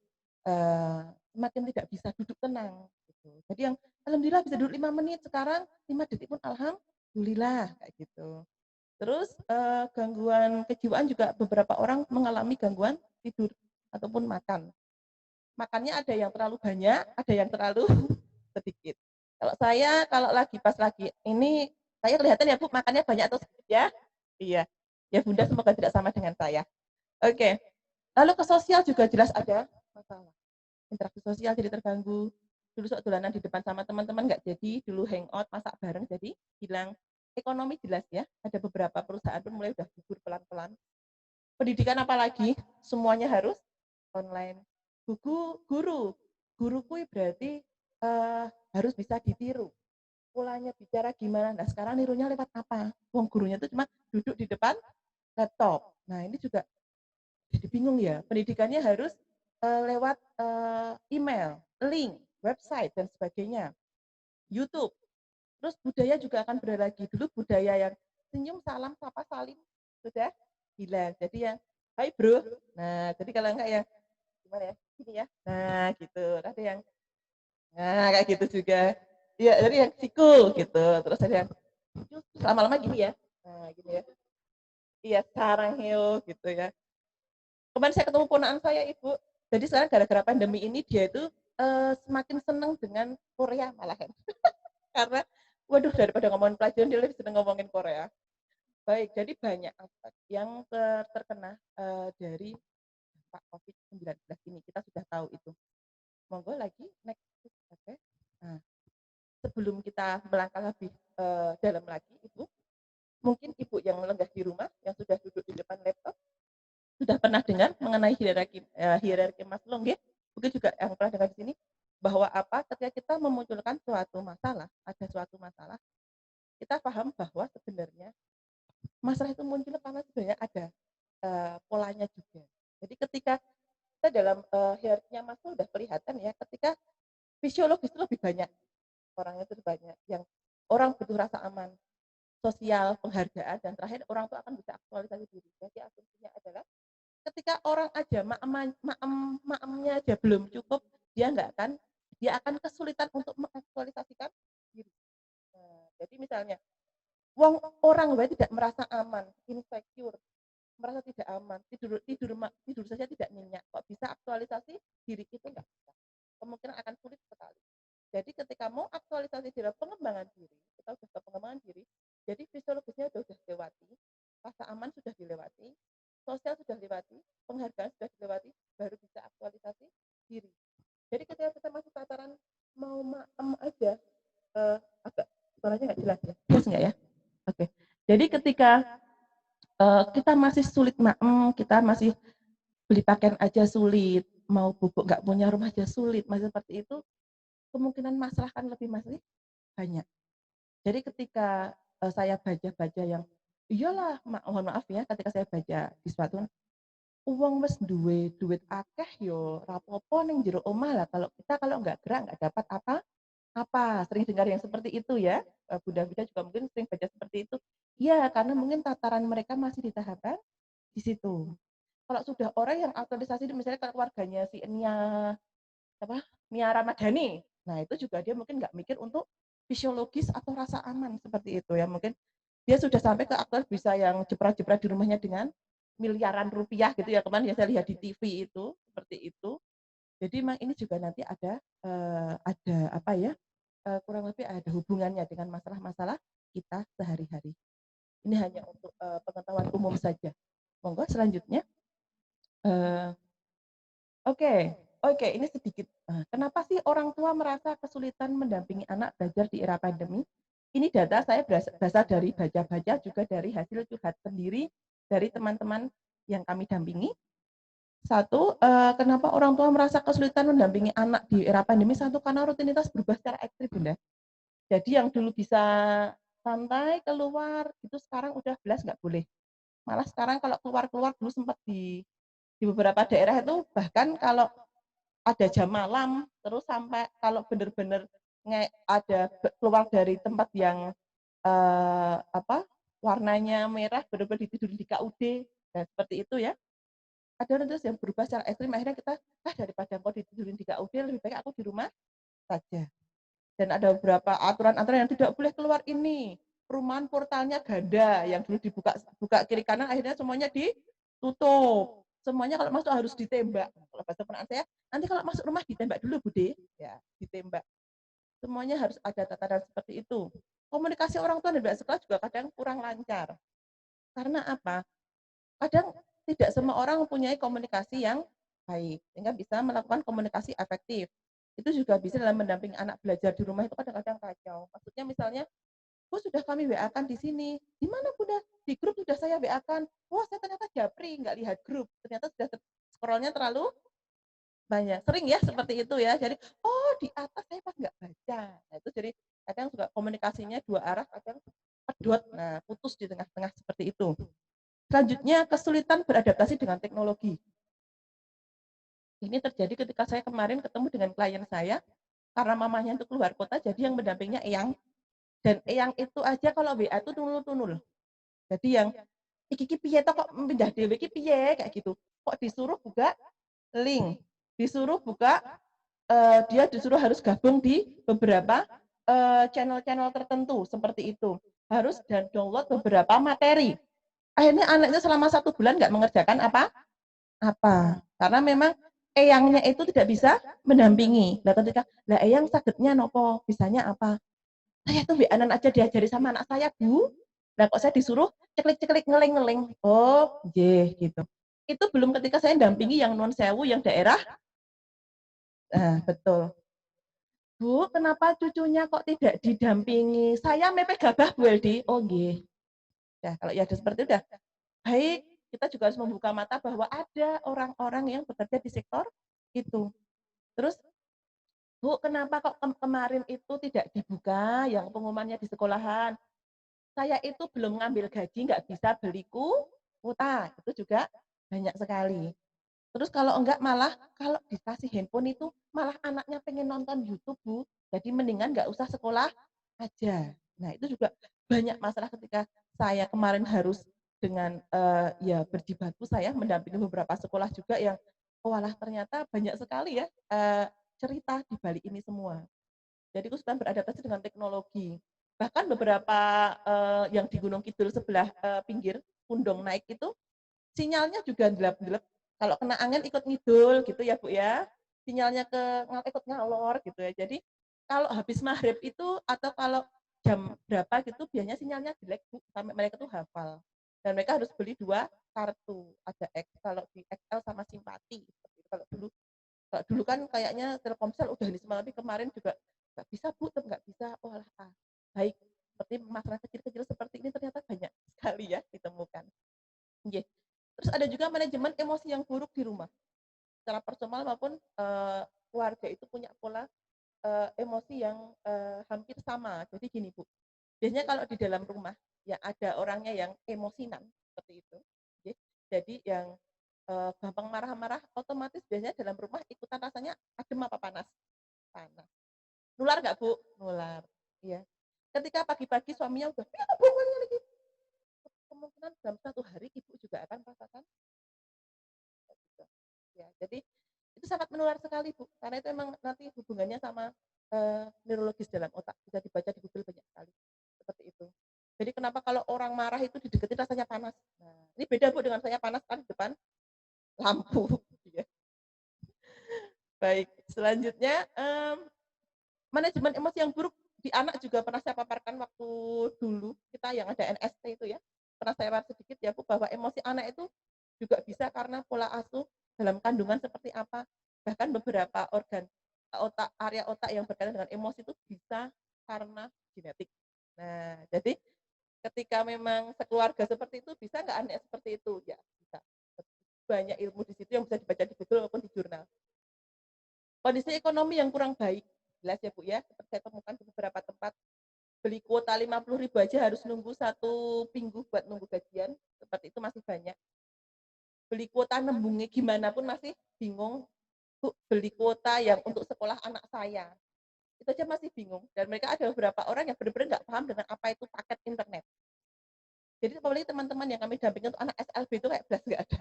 semakin tidak bisa duduk tenang. Gitu. Jadi yang alhamdulillah bisa duduk 5 menit, sekarang 5 detik pun alhamdulillah kayak gitu. Terus gangguan kejiwaan juga beberapa orang mengalami gangguan tidur ataupun makan. Makannya ada yang terlalu banyak, ada yang terlalu sedikit. Kalau saya kalau pas lagi ini saya kelihatan ya Bu makannya banyak atau sedikit ya? Iya. Ya Bunda semoga tidak sama dengan saya. Oke. Lalu ke sosial juga jelas ada masalah. Interaksi sosial jadi terganggu. Dulu sok dolanan di depan sama teman-teman nggak jadi, dulu hangout masak bareng jadi hilang. Ekonomi jelas ya, ada beberapa perusahaan pun mulai udah gugur pelan-pelan. Pendidikan apalagi semuanya harus online. Guruku berarti harus bisa ditiru. Polanya bicara gimana? Nah sekarang nirunya lewat apa? Wong gurunya itu cuma duduk di depan laptop. Nah ini juga jadi bingung ya. Pendidikannya harus lewat email, link, website dan sebagainya. YouTube. Terus budaya juga akan berada lagi. Dulu budaya yang senyum, salam, sapa, salim sudah hilang. Jadi yang hai bro. Nah, jadi kalau enggak yang gimana ya? Gini ya. Nah, gitu. Ada yang nah kayak gitu juga. Iya, jadi yang siku gitu. Terus ada yang lama-lama gini ya. Nah, gini ya. Iya, sarang heo gitu ya. Kemarin saya ketemu ponakan saya, Ibu. Jadi sekarang gara-gara pandemi ini dia itu semakin senang dengan Korea malahan. Karena waduh daripada ngomongin pelajaran dia lebih senang ngomongin Korea. Baik, jadi banyak aspek yang terkena dari dampak COVID-19 ini. Kita sudah tahu itu. Monggo lagi next. Oke. Nah, sebelum kita melangkah lebih dalam lagi, Ibu, mungkin Ibu yang melenggah di rumah, yang sudah duduk di depan laptop, sudah pernah dengar mengenai hierarki Maslow, nggih? Mungkin juga yang pernah dengar di sini bahwa apa? Ketika kita memunculkan suatu masalah, ada suatu masalah, kita paham bahwa sebenarnya masalah itu muncul karena sebenarnya ada polanya juga. Jadi ketika kita dalam hierarkinya Maslow sudah kelihatan ya, ketika fisiologis itu lebih banyak, orangnya itu banyak, yang orang butuh rasa aman, sosial, penghargaan, dan terakhir orang itu akan bisa aktualisasi diri. Jadi asumsinya adalah ketika orang aja maemnya aja belum cukup, dia akan kesulitan untuk mengaktualisasikan diri. Nah, jadi misalnya orang tidak merasa aman, insecure, merasa tidak aman, tidur saja tidak nyenyak, kok bisa aktualisasi diri itu enggak bisa. Kemungkinan akan sulit sekali. Jadi ketika mau aktualisasi dalam pengembangan diri, kita sudah ke pengembangan diri, jadi fisiologisnya sudah dilewati, rasa aman sudah dilewati, sosial sudah dilewati, penghargaan sudah dilewati, baru bisa aktualisasi diri. Jadi ketika kita masuk tataran mau aja, agak suaranya nggak jelas ya, jelas nggak ya? Oke. Jadi ketika kita masih sulit kita masih beli pakaian aja sulit, mau bubuk nggak punya rumah aja sulit, masih seperti itu, kemungkinan masalah kan lebih masih banyak. Jadi ketika saya baca-baca yang iyalah, mohon maaf ya, ketika saya baca di suatu uang wis duwe duit akeh yo rapopo ning jero omah lah, kalau nggak gerak nggak dapat apa sering dengar yang seperti itu ya. Bunda-bunda juga mungkin sering baca seperti itu ya, karena mungkin tataran mereka masih di tahapan di situ. Kalau sudah orang yang aktualisasi misalnya keluarganya si Nia Ramadhani, nah itu juga dia mungkin nggak mikir untuk fisiologis atau rasa aman seperti itu ya, mungkin dia sudah sampai ke aktor bisa yang jepret-jepret di rumahnya dengan miliaran rupiah gitu ya, kemarin ya saya lihat di TV itu seperti itu. Jadi memang ini juga nanti ada apa ya, kurang lebih ada hubungannya dengan masalah-masalah kita sehari-hari. Ini hanya untuk pengetahuan umum saja. Monggo selanjutnya. Oke, ini sedikit. Kenapa sih orang tua merasa kesulitan mendampingi anak belajar di era pandemi? Ini data saya berasal dari baca-baca, juga dari hasil curhat sendiri dari teman-teman yang kami dampingi. Satu, kenapa orang tua merasa kesulitan mendampingi anak di era pandemi? Satu, karena rutinitas berubah secara ekstrim, Bunda. Jadi yang dulu bisa santai keluar, itu sekarang udah belas nggak boleh. Malah sekarang kalau keluar-keluar dulu sempat di beberapa daerah itu bahkan kalau ada jam malam, terus sampai kalau benar-benar ada keluar dari tempat yang warnanya merah benar-benar ditidurin di KUD, dan seperti itu ya. Ada orang terus yang berubah secara ekstrim, akhirnya kita, daripada engkau ditidurin di KUD, lebih baik aku di rumah saja. Dan ada beberapa aturan-aturan yang tidak boleh keluar ini. Perumahan portalnya ganda, yang dulu buka kiri kanan, akhirnya semuanya ditutup. Semuanya kalau masuk harus ditembak. Kalau bahasa penaan saya, nanti kalau masuk rumah ditembak dulu, Bude. Ya, ditembak. Semuanya harus ada tataran seperti itu. Komunikasi orang tua dan pihak sekolah juga kadang kurang lancar. Karena apa? Kadang tidak semua orang mempunyai komunikasi yang baik, sehingga bisa melakukan komunikasi efektif. Itu juga bisa dalam mendampingi anak belajar di rumah itu kadang-kadang kacau. Maksudnya misalnya, "Bu, sudah kami WA-kan di sini." "Di mana, Bunda?" "Di grup sudah saya WA-kan." "Wah, saya ternyata japri, nggak lihat grup. Ternyata sudah scroll-nya terlalu banyak." Sering ya seperti itu ya. Jadi, "Oh, di atas saya pas nggak baca." Nah, itu jadi kadang juga komunikasinya dua arah, kadang pedot, nah putus di tengah-tengah seperti itu. Selanjutnya, kesulitan beradaptasi dengan teknologi. Ini terjadi ketika saya kemarin ketemu dengan klien saya, karena mamanya itu keluar kota, jadi yang mendampingnya eyang, dan eyang itu aja kalau WA itu tunul-tunul. Jadi yang, "Iki piye to kok pindah dhewe iki piye?" Kayak gitu. Kok disuruh buka link, disuruh buka, dia disuruh harus gabung di beberapa, channel-channel tertentu, seperti itu. Harus dan download beberapa materi. Akhirnya anaknya selama 1 bulan nggak mengerjakan apa. Karena memang eyangnya itu tidak bisa mendampingi. Nah ketika, "Lah eyang sagednya nopo? Bisanya apa?" "Saya tuh WA-an aja diajari sama anak saya, Bu. Lah kok saya disuruh ceklik-ceklik, ngeling-ngeling." "Oh, nggih," gitu. Itu belum ketika saya dampingi yang Nuwun Sewu, yang daerah betul. "Bu, kenapa cucunya kok tidak didampingi?" "Saya mepeh gabah, Bu Eldi." "Oh, nggih." Ya, kalau ya ada seperti itu udah baik, kita juga harus membuka mata bahwa ada orang-orang yang bekerja di sektor itu. Terus, "Bu, kenapa kok kemarin itu tidak dibuka yang pengumumannya di sekolahan?" "Saya itu belum ngambil gaji, nggak bisa beli kuota." Itu juga banyak sekali. Terus kalau enggak malah kalau dikasih handphone itu malah anaknya pengen nonton YouTube, Bu. Jadi mendingan nggak usah sekolah aja. Nah, itu juga banyak masalah ketika saya kemarin harus dengan, ya berjibaku saya mendampingi beberapa sekolah juga yang, owalah ternyata banyak sekali ya, cerita di balik ini semua. Jadi kesulitan beradaptasi dengan teknologi. Bahkan beberapa, yang di Gunung Kidul sebelah, pinggir Pundong naik itu, sinyalnya juga gelap-gelap. Kalau kena angin ikut ngidul gitu ya, Bu, ya. Sinyalnya ikut ngalor gitu ya. Jadi kalau habis maghrib itu atau kalau jam berapa gitu biasanya sinyalnya jelek, Bu, sampai mereka tuh hafal. Dan mereka harus beli 2 kartu, ada kalau di XL sama Simpati seperti itu. Kalau dulu kan kayaknya Telkomsel udah ini semua, tapi kemarin juga nggak bisa, Bu, tetep nggak bisa. Oalah, baik. Seperti masalah kecil-kecil seperti ini ternyata banyak sekali ya ditemukan. Nggih. Terus ada juga manajemen emosi yang buruk di rumah. Secara personal maupun, keluarga itu punya pola, emosi yang, hampir sama. Jadi gini, Bu, biasanya kalau di dalam rumah, ya ada orangnya yang emosinan, seperti itu, nggih. Jadi yang, gampang marah-marah, otomatis biasanya dalam rumah ikutan rasanya adem apa panas? Panas. Nular nggak, Bu? Nular, iya. Ketika pagi-pagi suaminya udah, "Ya pokoknya lagi," kemungkinan dalam 1 hari ibu juga akan merasakan gitu. Ya, jadi itu sangat menular sekali, Bu, karena itu emang nanti hubungannya sama, neurologis dalam otak, bisa dibaca di Google banyak sekali, seperti itu. Jadi kenapa kalau orang marah itu dideketin rasanya panas. Nah, ini beda, Bu, dengan saya panas kan di depan lampu, ya. Baik, selanjutnya, manajemen emosi yang buruk di anak juga pernah saya paparkan waktu dulu kita yang ada NST itu ya. Pernah saya bahas sedikit ya, Bu, bahwa emosi anak itu juga bisa karena pola asuh dalam kandungan seperti apa. Bahkan beberapa organ area otak yang berkaitan dengan emosi itu bisa karena genetik. Nah, jadi ketika memang sekeluarga seperti itu, bisa nggak anak seperti itu? Ya, bisa. Banyak ilmu di situ yang bisa dibaca di Google maupun di jurnal. Kondisi ekonomi yang kurang baik, jelas ya, Bu, ya, seperti saya temukan di beberapa tempat, beli kuota 50.000 aja harus nunggu 1 minggu buat nunggu gajian, seperti itu masih banyak. Beli kuota nembungnya gimana pun masih bingung, Bu, beli kuota yang untuk sekolah anak saya, itu aja masih bingung. Dan mereka ada beberapa orang yang benar-benar nggak paham dengan apa itu paket internet. Jadi apalagi teman-teman yang kami dampingi untuk anak SLB itu kayak belas nggak ada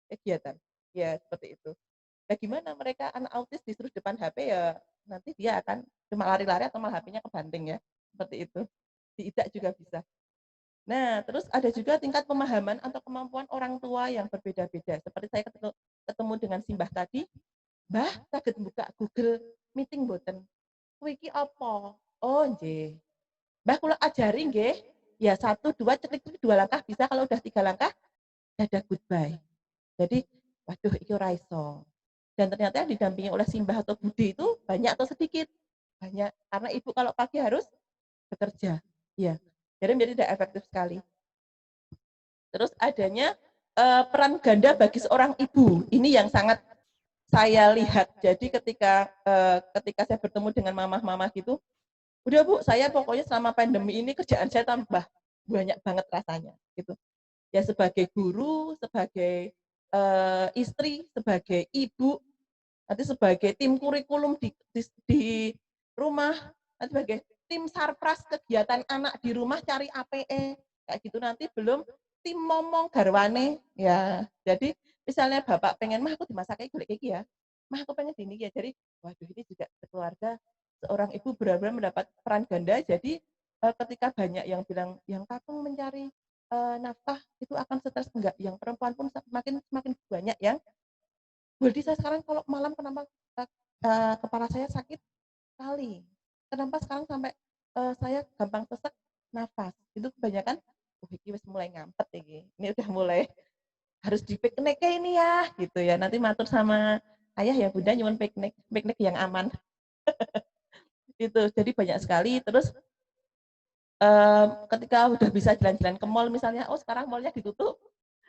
kegiatan. Ya seperti itu. Nah, gimana mereka anak autis disuruh depan HP ya nanti dia akan cuma lari-lari atau malah HP-nya kebanting ya. Seperti itu. Diidak juga bisa. Nah, terus ada juga tingkat pemahaman atau kemampuan orang tua yang berbeda-beda. Seperti saya ketemu dengan Simbah tadi, Mbah, saged buka Google Meeting boten. Kuwi iki apa? Oh, nggih. Mbah kula ajari nggih. Ya 1 2 ceklik-ceklik 2 langkah bisa, kalau udah 3 langkah dadah goodbye. Jadi, waduh iki ora iso. Dan ternyata yang didampingi oleh Simbah atau Bude itu banyak atau sedikit? Banyak. Karena ibu kalau pagi harus bekerja. Iya. Jadi menjadi tidak efektif sekali. Terus adanya peran ganda bagi seorang ibu. Ini yang sangat saya lihat. Jadi ketika saya bertemu dengan mamah-mamah gitu, udah Bu, saya pokoknya selama pandemi ini kerjaan saya tambah banyak banget rasanya gitu. Ya sebagai guru, sebagai istri, sebagai ibu, nanti sebagai tim kurikulum di rumah, nanti sebagai tim sarpras kegiatan anak di rumah cari APE, kayak gitu, nanti belum tim momong garwane ya. Jadi misalnya bapak pengen, mah aku dimasakai golek iki ya, mah aku pengen gini ya, jadi waduh ini juga keluarga seorang ibu benar-benar mendapat peran ganda. Jadi ketika banyak yang bilang yang kakung mencari nafkah itu akan stres, enggak, yang perempuan pun semakin banyak yang jadi saya sekarang kalau malam kenapa kepala saya sakit sekali. Kenapa sekarang sampai saya gampang sesek nafas. Itu kebanyakan iki wis mulai ngampet iki. Ini udah mulai harus dipiknik ini ya gitu ya. Nanti matur sama ayah ya Bunda nyuwun piknik yang aman. Itu jadi banyak sekali. Terus ketika udah bisa jalan-jalan ke mall misalnya, oh sekarang mallnya ditutup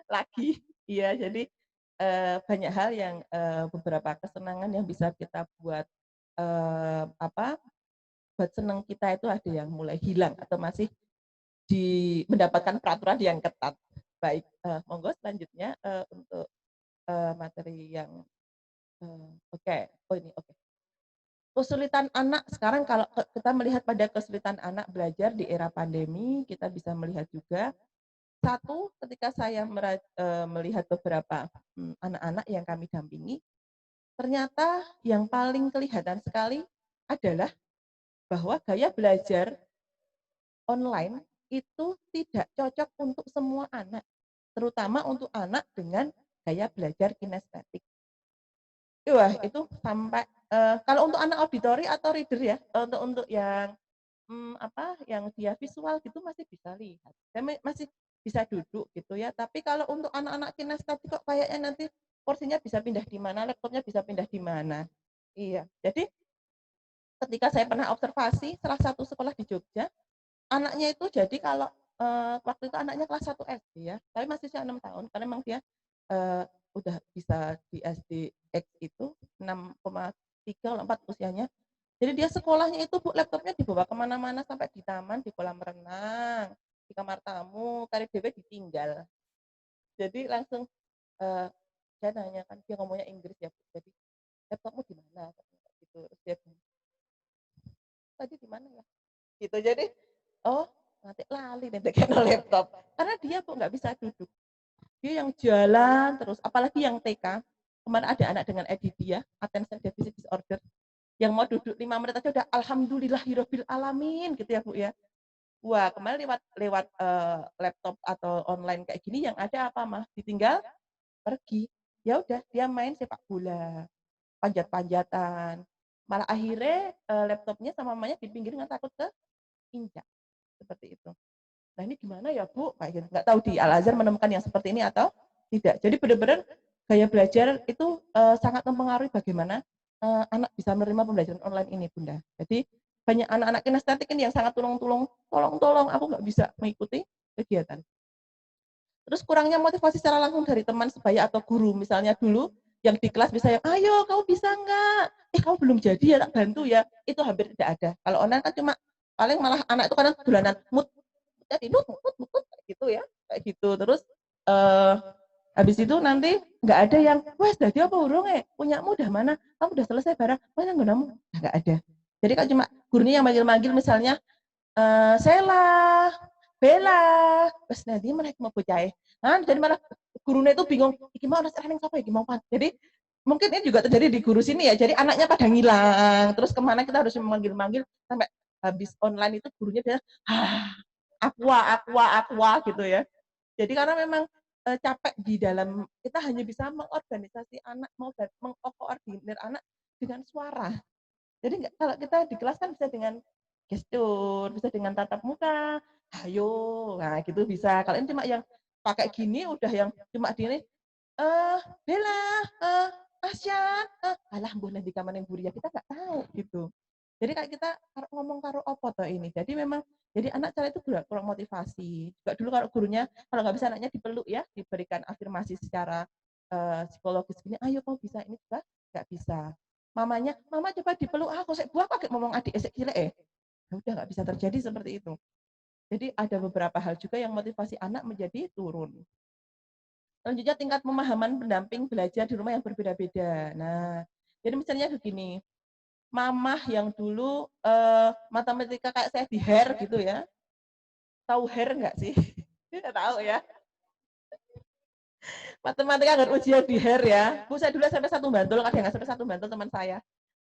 lagi. Iya, jadi banyak hal yang beberapa kesenangan yang bisa kita buat buat senang kita itu ada yang mulai hilang atau masih mendapatkan peraturan yang ketat. Baik, monggo selanjutnya untuk materi yang oke. Oh ini oke. Kesulitan anak sekarang, kalau kita melihat pada kesulitan anak belajar di era pandemi, kita bisa melihat juga satu, ketika saya melihat beberapa anak-anak yang kami dampingi, ternyata yang paling kelihatan sekali adalah bahwa gaya belajar online itu tidak cocok untuk semua anak, terutama untuk anak dengan gaya belajar kinestetik. Wah, itu sampai kalau untuk anak auditori atau reader ya, untuk yang yang dia visual gitu masih bisa lihat. Saya masih bisa duduk gitu ya. Tapi kalau untuk anak-anak kinestetik kok kayaknya nanti porsinya bisa pindah di mana, laptopnya bisa pindah di mana. Iya. Jadi ketika saya pernah observasi salah satu sekolah di Jogja, anaknya itu jadi kalau waktu itu anaknya kelas 1 SD ya, tapi masih usia 6 tahun karena memang dia udah bisa di SD X itu 6,3 atau 4 usianya. Jadi dia sekolahnya itu Bu, laptopnya dibawa kemana-mana sampai di taman, di kolam renang, di kamar tamu, kali dewe ditinggal. Jadi langsung saya nanya kan, dia ngomongnya Inggris ya Bu, jadi laptopmu di mana? Gitu. Terus dia bilang, tadi di mana ya? Gitu. Jadi oh nanti lali nih laptop. Karena dia Bu nggak bisa duduk. Dia yang jalan terus, apalagi yang TK. Kemarin ada anak dengan EDD ya, attention deficit disorder, yang mau duduk 5 menit aja udah alhamdulillahirabbil alamin gitu ya Bu ya. Wah, kemarin lewat laptop atau online kayak gini yang ada apa mah? Ditinggal pergi. Ya udah dia main sepak bola, panjat-panjatan. Malah akhirnya laptopnya sama mamanya di pinggir nggak takut keinjak. Seperti itu. Nah ini gimana ya Bu? Kayak gitu. Nggak tahu di Al-Azhar menemukan yang seperti ini atau tidak. Jadi benar-benar gaya belajar itu sangat mempengaruhi bagaimana anak bisa menerima pembelajaran online ini Bunda. Jadi banyak anak-anak kinestetik ini yang sangat tolong aku nggak bisa mengikuti kegiatan. Terus kurangnya motivasi secara langsung dari teman sebaya atau guru. Misalnya dulu yang di kelas bisa yang, ayo kamu bisa nggak? Kamu belum jadi ya, tak bantu ya. Itu hampir tidak ada. Kalau online kan cuma paling malah anak itu kadang dolanan mood, jadi nut gitu ya, kayak gitu. Terus habis itu nanti nggak ada yang, wes jadi apa urung punyamu udah mana? Kamu udah selesai barang? Mana gunamu? Nggak ada. Jadi kan cuma gurunya yang manggil-manggil misalnya, Sela, bela, terus nanti mereka mau bocah. Jadi malah gurunya itu bingung, iki mau anak yang siapa, iki mau apa. Jadi mungkin ini juga terjadi di guru sini ya, jadi anaknya pada ngilang, terus kemana kita harus memanggil-manggil, sampai habis online itu gurunya dia, aqua gitu ya. Jadi karena memang capek di dalam, kita hanya bisa mengorganisasi anak, mengkoordinir anak dengan suara. Jadi kalau kita di kelas kan bisa dengan gestur, bisa dengan tatap muka, ayo, nah gitu bisa. Kalau ini cuma yang pakai gini, udah yang cuma di ini, Bella, Asyan, alah mbuh nanti kamar yang buri ya, kita nggak tahu gitu. Jadi kayak kita ngomong karo opo toh ini. Jadi memang jadi anak cara itu kurang motivasi. Juga dulu kalau gurunya kalau nggak bisa anaknya dipeluk ya, diberikan afirmasi secara psikologis gini, ayo kau bisa, ini juga nggak bisa. Mamanya, mama coba dipeluk, kok saya buang kaget ngomong adik esek cilik udah nggak bisa terjadi seperti itu. Jadi ada beberapa hal juga yang motivasi anak menjadi turun. Selanjutnya tingkat pemahaman pendamping belajar di rumah yang berbeda-beda. Nah, jadi misalnya begini, mamah yang dulu matematika kayak saya di hair gitu ya. Tahu hair nggak sih? Tidak tahu ya. Matematika nggak ujian di hair ya. Bu, saya dulu sampai 1 bantul, kadang nggak sampai 1 bantul teman saya.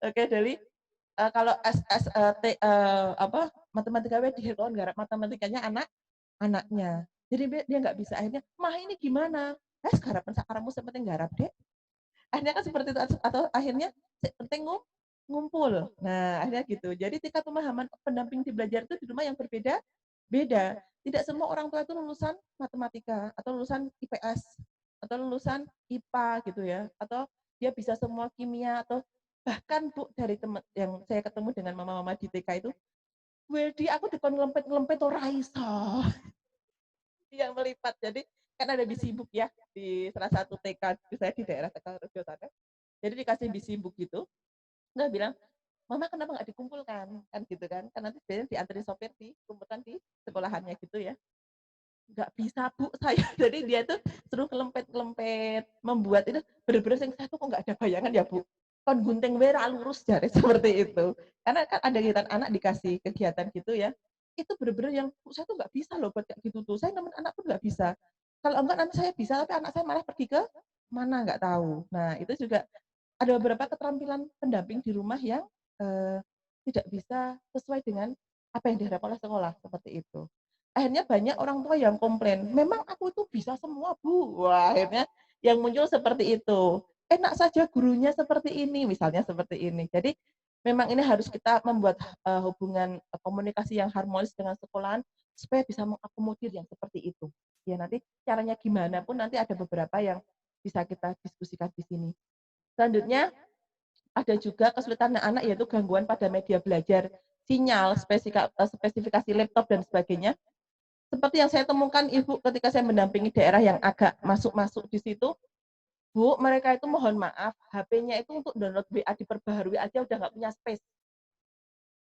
Oke, dari kalau matematika di hair kalau nggak matematikanya anaknya. Jadi dia nggak bisa, akhirnya, mah ini gimana? Garapan sakaramu sepenting garap deh. Akhirnya kan seperti itu, atau akhirnya penting ngumpul. Nah, akhirnya gitu. Jadi tingkat pemahaman pendamping di belajar itu di rumah yang beda. Tidak semua orang tua itu lulusan matematika atau lulusan IPS atau lulusan IPA gitu ya, atau dia bisa semua kimia, atau bahkan Bu, dari teman yang saya ketemu dengan mama-mama di TK itu, Wedi aku dikon ngelempet ora iso. Yang melipat. Jadi kan ada bisi book ya di salah satu TK saya di daerah Tegalrejo sana. Jadi dikasih bisi book gitu. Nggak bilang, mama kenapa nggak dikumpulkan kan gitu kan? Kan nanti biasanya diantri sopir dikumpulkan di sekolahannya gitu ya. Nggak bisa Bu saya. Jadi dia tuh suruh kelempet membuat itu bener-bener yang saya tuh kok nggak ada bayangan ya Bu. Kon gunting wera lurus jari seperti itu. Karena kan ada kegiatan anak dikasih kegiatan gitu ya. Itu bener-bener yang saya tuh nggak bisa loh buat kayak gitu tuh. Saya nemen anak pun nggak bisa. Kalau enggak nanti saya bisa, tapi anak saya malah pergi ke mana nggak tahu. Nah itu juga ada beberapa keterampilan pendamping di rumah yang tidak bisa sesuai dengan apa yang diharapkan oleh sekolah seperti itu. Akhirnya banyak orang tua yang komplain, memang aku itu bisa semua Bu. Wah, akhirnya yang muncul seperti itu. Enak saja gurunya seperti ini, misalnya seperti ini. Jadi memang ini harus kita membuat hubungan komunikasi yang harmonis dengan sekolahan supaya bisa mengakomodir yang seperti itu. Ya nanti caranya gimana pun nanti ada beberapa yang bisa kita diskusikan di sini. Selanjutnya ada juga kesulitan anak yaitu gangguan pada media belajar, sinyal, spesifikasi laptop dan sebagainya. Seperti yang saya temukan Ibu ketika saya mendampingi daerah yang agak masuk-masuk di situ, Bu, mereka itu mohon maaf, HP-nya itu untuk download WA diperbaharui aja udah nggak punya space.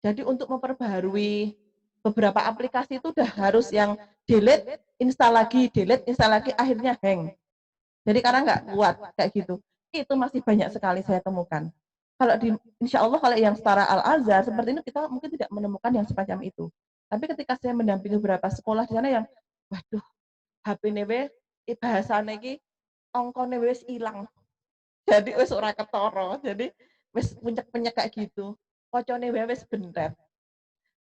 Jadi untuk memperbaharui beberapa aplikasi itu udah harus yang delete, install lagi, akhirnya hang. Jadi karena nggak kuat kayak gitu. Itu masih banyak sekali saya temukan. Kalau insya Allah kalau yang setara Al-Azhar seperti ini kita mungkin tidak menemukan yang semacam itu. Tapi ketika saya mendampingi beberapa sekolah di sana yang, waduh, HP newe bahasane iki ongkone wis ilang. Jadi wis ora ketara. Jadi wis punyek-punyek kayak gitu. Kocone wae wis bentet.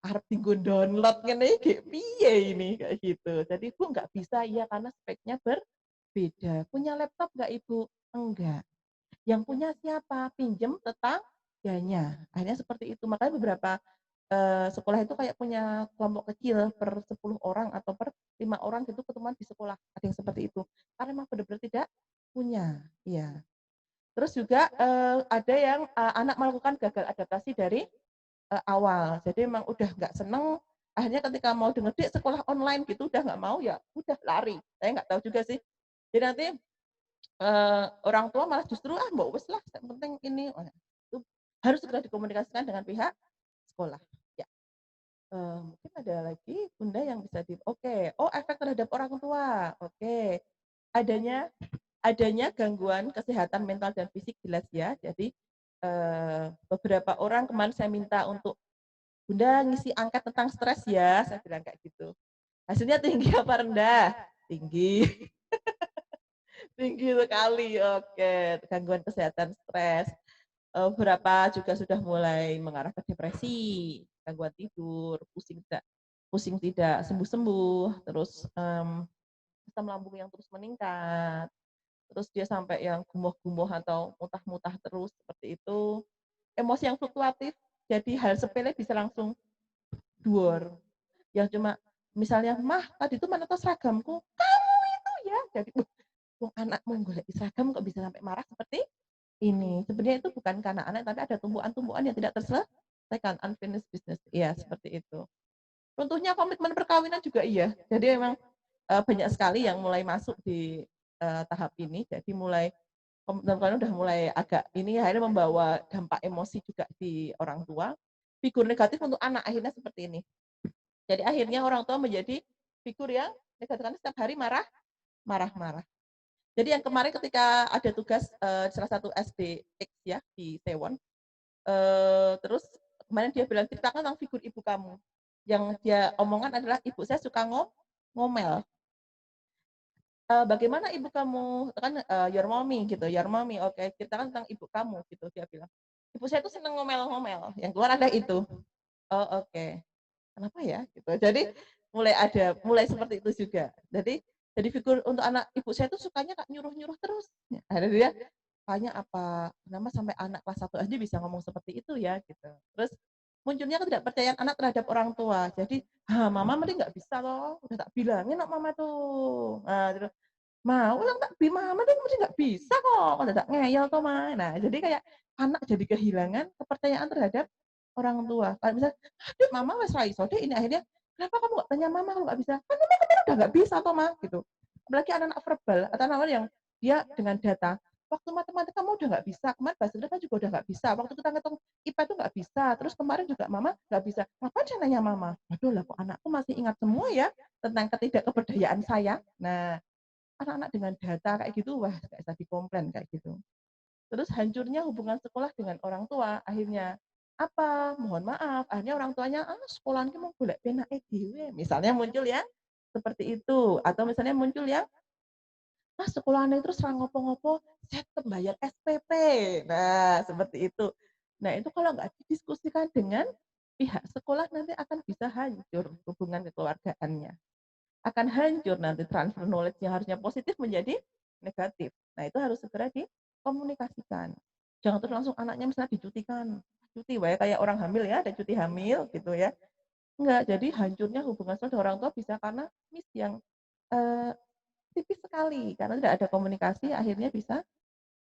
Arep tinggal download ngene iki piye ini kayak gitu. Jadi Bu nggak bisa ya karena speknya berbeda. Punya laptop nggak Ibu? Enggak. Yang punya siapa? Pinjem tetangganya. Akhirnya seperti itu. Makanya beberapa sekolah itu kayak punya kelompok kecil per 10 orang atau per 5 orang gitu ketemuan di sekolah. Ada yang seperti itu. Karena memang benar-benar tidak punya. Iya. Terus juga ada yang anak melakukan gagal adaptasi dari awal. Jadi memang udah nggak seneng. Akhirnya ketika mau denger Dek, sekolah online gitu udah nggak mau ya udah lari. Saya nggak tahu juga sih. Jadi nanti orang tua malah justru mbak wes lah yang penting ini itu harus segera dikomunikasikan dengan pihak sekolah ya. Mungkin ada lagi Bunda yang bisa efek terhadap orang tua. Adanya gangguan kesehatan mental dan fisik jelas ya. Jadi beberapa orang kemarin saya minta untuk Bunda ngisi angket tentang stres ya, saya bilang kayak gitu. Hasilnya tinggi apa rendah? Tinggi. Tinggi sekali, oke. Gangguan kesehatan stres. Beberapa juga sudah mulai mengarah ke depresi, gangguan tidur, pusing tidak sembuh-sembuh, terus asam lambung yang terus meningkat, terus dia sampai yang gumoh-gumoh atau muntah-muntah terus seperti itu. Emosi yang fluktuatif, jadi hal sepele bisa langsung duor. Yang cuma misalnya, "Mah, tadi itu mana tuh seragamku?" "Kamu itu ya." Jadi, wong anak mau golek seragam kok bisa sampai marah seperti ini. Sebenarnya itu bukan karena anak, tapi ada tumpuan-tumpuan yang tidak terselesaikan, unfinished business. Iya, seperti itu. Runtuhnya komitmen perkawinan juga iya. Jadi memang banyak sekali yang mulai masuk di tahap ini. Jadi mulai komitmen perkawinan udah mulai agak ini akhirnya membawa dampak emosi juga di orang tua. Figur negatif untuk anak akhirnya seperti ini. Jadi akhirnya orang tua menjadi figur yang negatif karena setiap hari marah-marah. Jadi yang kemarin ketika ada tugas salah satu SD X ya di Taiwan, terus kemarin dia bilang ceritakan tentang figur ibu kamu. Yang dia omongan adalah ibu saya suka ngomel. Bagaimana ibu kamu kan your mommy gitu, your mommy, oke ceritakan tentang ibu kamu gitu dia bilang. Ibu saya tuh seneng ngomel-ngomel, yang keluar ada itu. Oh oke, kenapa ya gitu. Jadi mulai seperti itu juga. Jadi figur untuk anak ibu saya tuh sukanya kak nyuruh-nyuruh terus. Ada dia tanya apa, kenapa sampai anak kelas 1 aja bisa ngomong seperti itu ya gitu. Terus munculnya ketidakpercayaan anak terhadap orang tua. Jadi, "Ah, mama mending nggak bisa loh, udah tak bilangin kok mama tuh." Nah, terus, "Mau lah tak bi mama tuh mesti nggak bisa kok, udah tak ngeyel toh ma." Nah, jadi kayak anak jadi kehilangan kepercayaan terhadap orang tua. Kayak misalnya, "Aduh mama wes ra iso deh," ini akhirnya, "Kenapa kamu nggak tanya mama kalau nggak bisa?" "Kan mama kemarin udah nggak bisa toh ma," gitu. Apalagi anak-anak verbal atau anak yang dia dengan data, "Waktu matematika kamu udah nggak bisa, kemarin bahasa Indonesia juga udah nggak bisa, waktu kita ngitung IPA tuh nggak bisa, terus kemarin juga mama nggak bisa. Ngapain saya nanya mama?" Waduh lah kok anakku masih ingat semua ya tentang ketidakkeberdayaan saya. Nah, anak-anak dengan data kayak gitu, wah nggak bisa dikomplain kayak gitu. Terus hancurnya hubungan sekolah dengan orang tua, akhirnya apa? Mohon maaf, akhirnya orang tuanya, "Ah, sekolahan ki mau golek penake dhewe." Misalnya muncul ya seperti itu, atau misalnya muncul yang, "Ah, sekolahane terus ra ngopo-ngopo, saya tetep bayar SPP." Nah, seperti itu. Nah, itu kalau nggak didiskusikan dengan pihak sekolah nanti akan bisa hancur hubungan kekeluargaannya. Akan hancur nanti transfer knowledge yang harusnya positif menjadi negatif. Nah, itu harus segera dikomunikasikan. Jangan terus langsung anaknya misalnya dicutikan. Cuti wae kayak orang hamil ya, ada cuti hamil gitu ya. Enggak, jadi hancurnya hubungan sosial dengan orang tua bisa karena miss yang eee, tipis sekali karena tidak ada komunikasi akhirnya bisa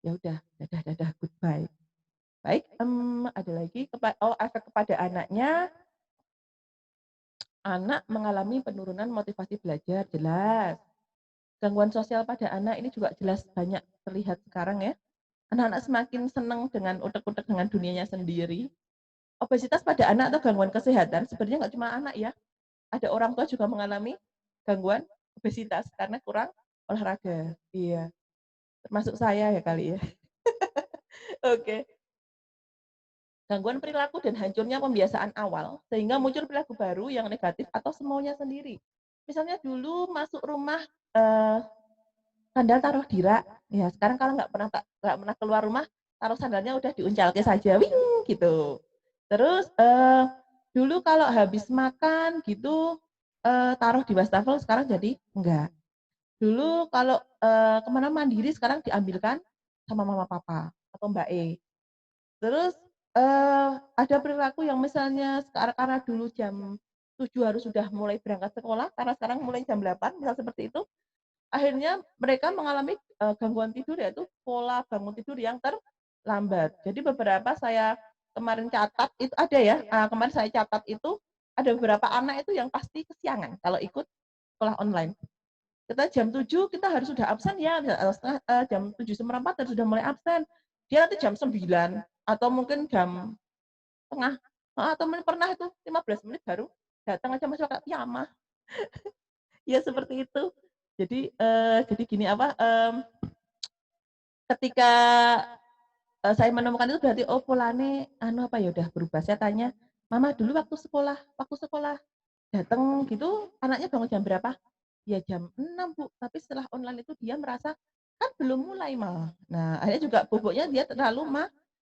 ya udah dadah dadah goodbye. Baik, ada lagi efek kepada anaknya, anak mengalami penurunan motivasi belajar jelas. Gangguan sosial pada anak ini juga jelas banyak terlihat sekarang ya. Anak-anak semakin senang dengan utek-utek dengan dunianya sendiri. Obesitas pada anak atau gangguan kesehatan sebenarnya nggak cuma anak ya. Ada orang tua juga mengalami gangguan obesitas karena kurang olahraga. Iya, termasuk saya ya kali ya. Oke. Gangguan perilaku dan hancurnya pembiasaan awal sehingga muncul perilaku baru yang negatif atau semaunya sendiri. Misalnya dulu masuk rumah eh, sandal taruh di rak. Ya, sekarang kalau nggak pernah keluar rumah, taruh sandalnya udah diuncalke saja, wing gitu. Terus dulu kalau habis makan gitu taruh di wastafel, sekarang jadi enggak. Dulu kalau kemana mandiri, sekarang diambilkan sama mama papa atau mbak E. Terus ada perilaku yang misalnya sekarang karena dulu jam 7 harus sudah mulai berangkat sekolah, karena sekarang mulai jam 8, misal seperti itu, akhirnya mereka mengalami gangguan tidur yaitu pola bangun tidur yang terlambat. Jadi beberapa saya kemarin catat itu ada ya, kemarin saya catat itu ada beberapa anak itu yang pasti kesiangan kalau ikut sekolah online. Kita jam 7 kita harus sudah absen ya, jam 7:04 harus sudah mulai absen. Dia nanti jam 9 atau mungkin jam tengah, atau pernah itu 15 menit baru datang aja masuk kayak piyamah. Ya seperti itu. Jadi gini apa, ketika, saya menemukan itu berarti, oh polane anu apa ya udah berubah. Saya tanya, "Mama dulu waktu sekolah datang gitu, anaknya bangun jam berapa? Ya jam 6 Bu, tapi setelah online itu dia merasa, kan belum mulai malah. Nah, akhirnya juga boboknya dia terlalu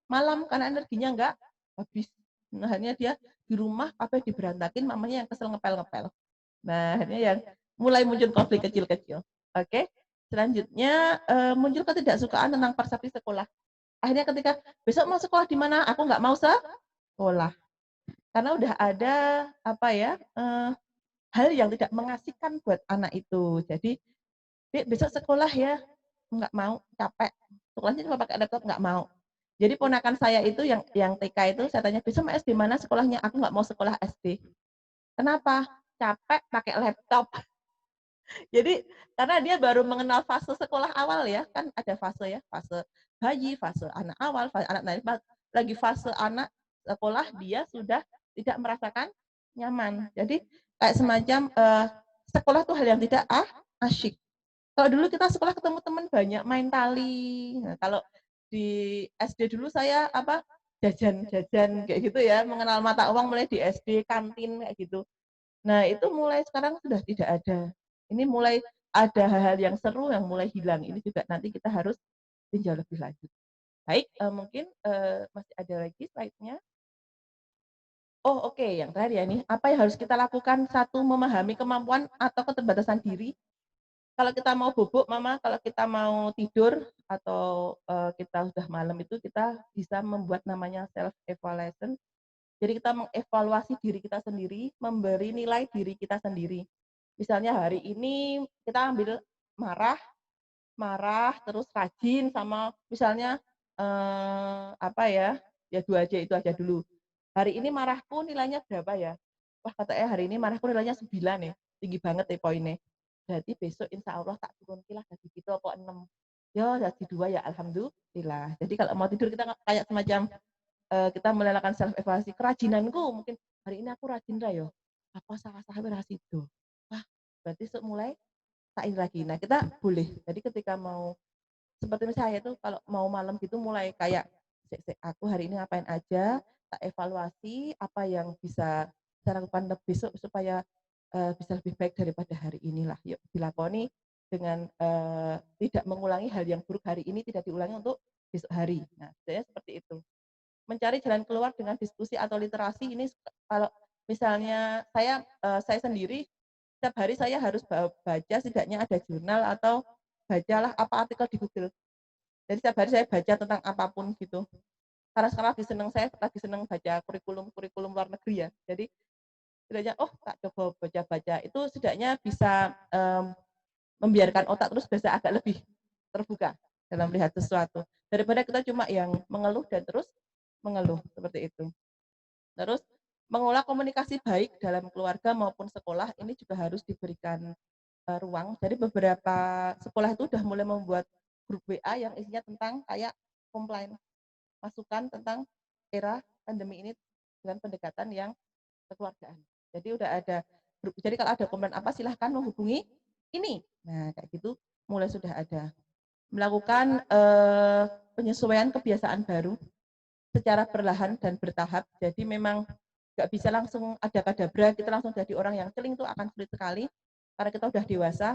malam karena energinya nggak habis. Nah, akhirnya dia di rumah apa yang diberantakin, mamanya yang kesel ngepel-ngepel. Nah, akhirnya yang mulai muncul konflik kecil-kecil. Oke, selanjutnya muncul ketidaksukaan tentang persepsi sekolah. Akhirnya ketika besok mau sekolah di mana, aku nggak mau sekolah. Karena udah ada apa ya, hal yang tidak mengasihkan buat anak itu. Jadi, "Dek, besok sekolah ya." "Nggak mau, capek." Sekolahnya cuma pakai laptop, nggak mau. Jadi ponakan saya itu yang TK itu saya tanya, "Besok mau SD mana sekolahnya?" "Aku nggak mau sekolah SD." "Kenapa?" "Capek pakai laptop." Jadi karena dia baru mengenal fase sekolah awal ya, kan ada fase ya, fase bayi, fase anak awal, fase anak naik, lagi fase anak sekolah dia sudah tidak merasakan nyaman. Jadi kayak semacam sekolah tuh hal yang tidak asyik. Kalau dulu kita sekolah ketemu teman banyak main tali. Nah, kalau di SD dulu saya apa jajan-jajan kayak gitu ya, mengenal mata uang mulai di SD, kantin kayak gitu. Nah, itu mulai sekarang sudah tidak ada. Ini mulai ada hal-hal yang seru yang mulai hilang. Ini juga nanti kita harus tinjau lebih lanjut. Baik, mungkin masih ada lagi slide-nya. Oh, oke, yang terakhir ya ini, apa yang harus kita lakukan? Satu, memahami kemampuan atau keterbatasan diri. Kalau kita mau bubuk, Mama, kalau kita mau tidur atau kita sudah malam itu kita bisa membuat namanya self evaluation. Jadi kita mengevaluasi diri kita sendiri, memberi nilai diri kita sendiri. Misalnya hari ini kita ambil marah, marah terus rajin sama misalnya apa ya? Ya 2 aja itu aja dulu. Hari ini marahku nilainya berapa ya? Wah, katanya hari ini marahku nilainya 9 ya. Tinggi banget ya poinnya. Berarti besok insya Allah tak turunkan lah jadi gitu apa 6. Ya jadi 2 ya alhamdulillah. Jadi kalau mau tidur kita kayak semacam kita melakukan self evaluasi kerajinanku mungkin hari ini aku rajin ra yo apa salah-salah ra sido wah berarti mulai tak ini lagi nah kita boleh jadi ketika mau seperti saya itu kalau mau malam gitu mulai kayak aku hari ini ngapain aja tak evaluasi apa yang bisa saya lakukan besok supaya bisa lebih baik daripada hari inilah yuk dilakoni dengan tidak mengulangi hal yang buruk hari ini tidak diulangi untuk besok hari nah saya seperti itu mencari jalan keluar dengan diskusi atau literasi ini kalau misalnya saya sendiri setiap hari saya harus baca setidaknya ada jurnal atau bacalah apa artikel di Google. Jadi setiap hari saya baca tentang apapun gitu. Karena sekarang lagi senang baca kurikulum luar negeri ya. Jadi setidaknya tak coba baca-baca itu setidaknya bisa membiarkan otak terus bisa agak lebih terbuka dalam melihat sesuatu daripada kita cuma yang mengeluh dan terus mengeluh seperti itu. Terus mengolah komunikasi baik dalam keluarga maupun sekolah ini juga harus diberikan ruang. Jadi beberapa sekolah itu sudah mulai membuat grup WA yang isinya tentang kayak komplain, masukan tentang era pandemi ini dengan pendekatan yang kekeluargaan. Jadi udah ada grup. Jadi kalau ada komplain apa silahkan menghubungi ini. Nah kayak gitu mulai sudah ada. Melakukan penyesuaian kebiasaan baru secara perlahan dan bertahap. Jadi memang nggak bisa langsung ada kadabra, kita langsung jadi orang yang celing itu akan sulit sekali. Karena kita udah dewasa,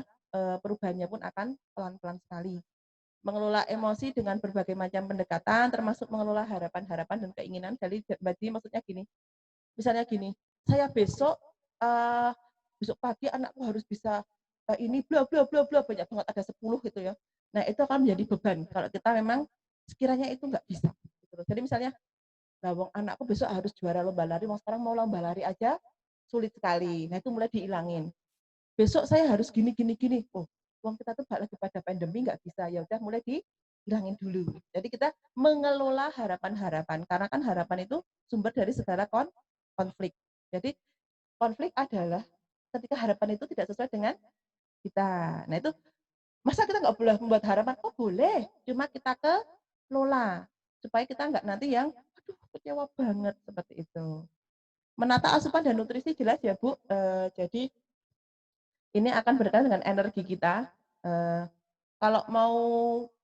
perubahannya pun akan pelan-pelan sekali. Mengelola emosi dengan berbagai macam pendekatan, termasuk mengelola harapan-harapan dan keinginan. Jadi maksudnya gini, misalnya gini, saya besok pagi anakku harus bisa ini bla bla bla bla banyak banget ada 10 gitu ya. Nah itu akan menjadi beban kalau kita memang sekiranya itu nggak bisa. Gitu. Jadi misalnya nah, wong anakku besok harus juara lomba lari, mau sekarang mau lomba lari aja sulit sekali. Nah, itu mulai dihilangin. Besok saya harus gini gini gini. Oh, wong kita tuh lagi pada pandemi nggak bisa. Ya udah mulai dihilangin dulu. Jadi kita mengelola harapan-harapan karena kan harapan itu sumber dari segala konflik. Jadi konflik adalah ketika harapan itu tidak sesuai dengan kita. Nah, itu masa kita nggak boleh membuat harapan? Oh, boleh. Cuma kita kelola supaya kita nggak nanti yang aduh kecewa banget seperti itu. Menata asupan dan nutrisi jelas ya Bu. Jadi ini akan berkaitan dengan energi kita. Kalau mau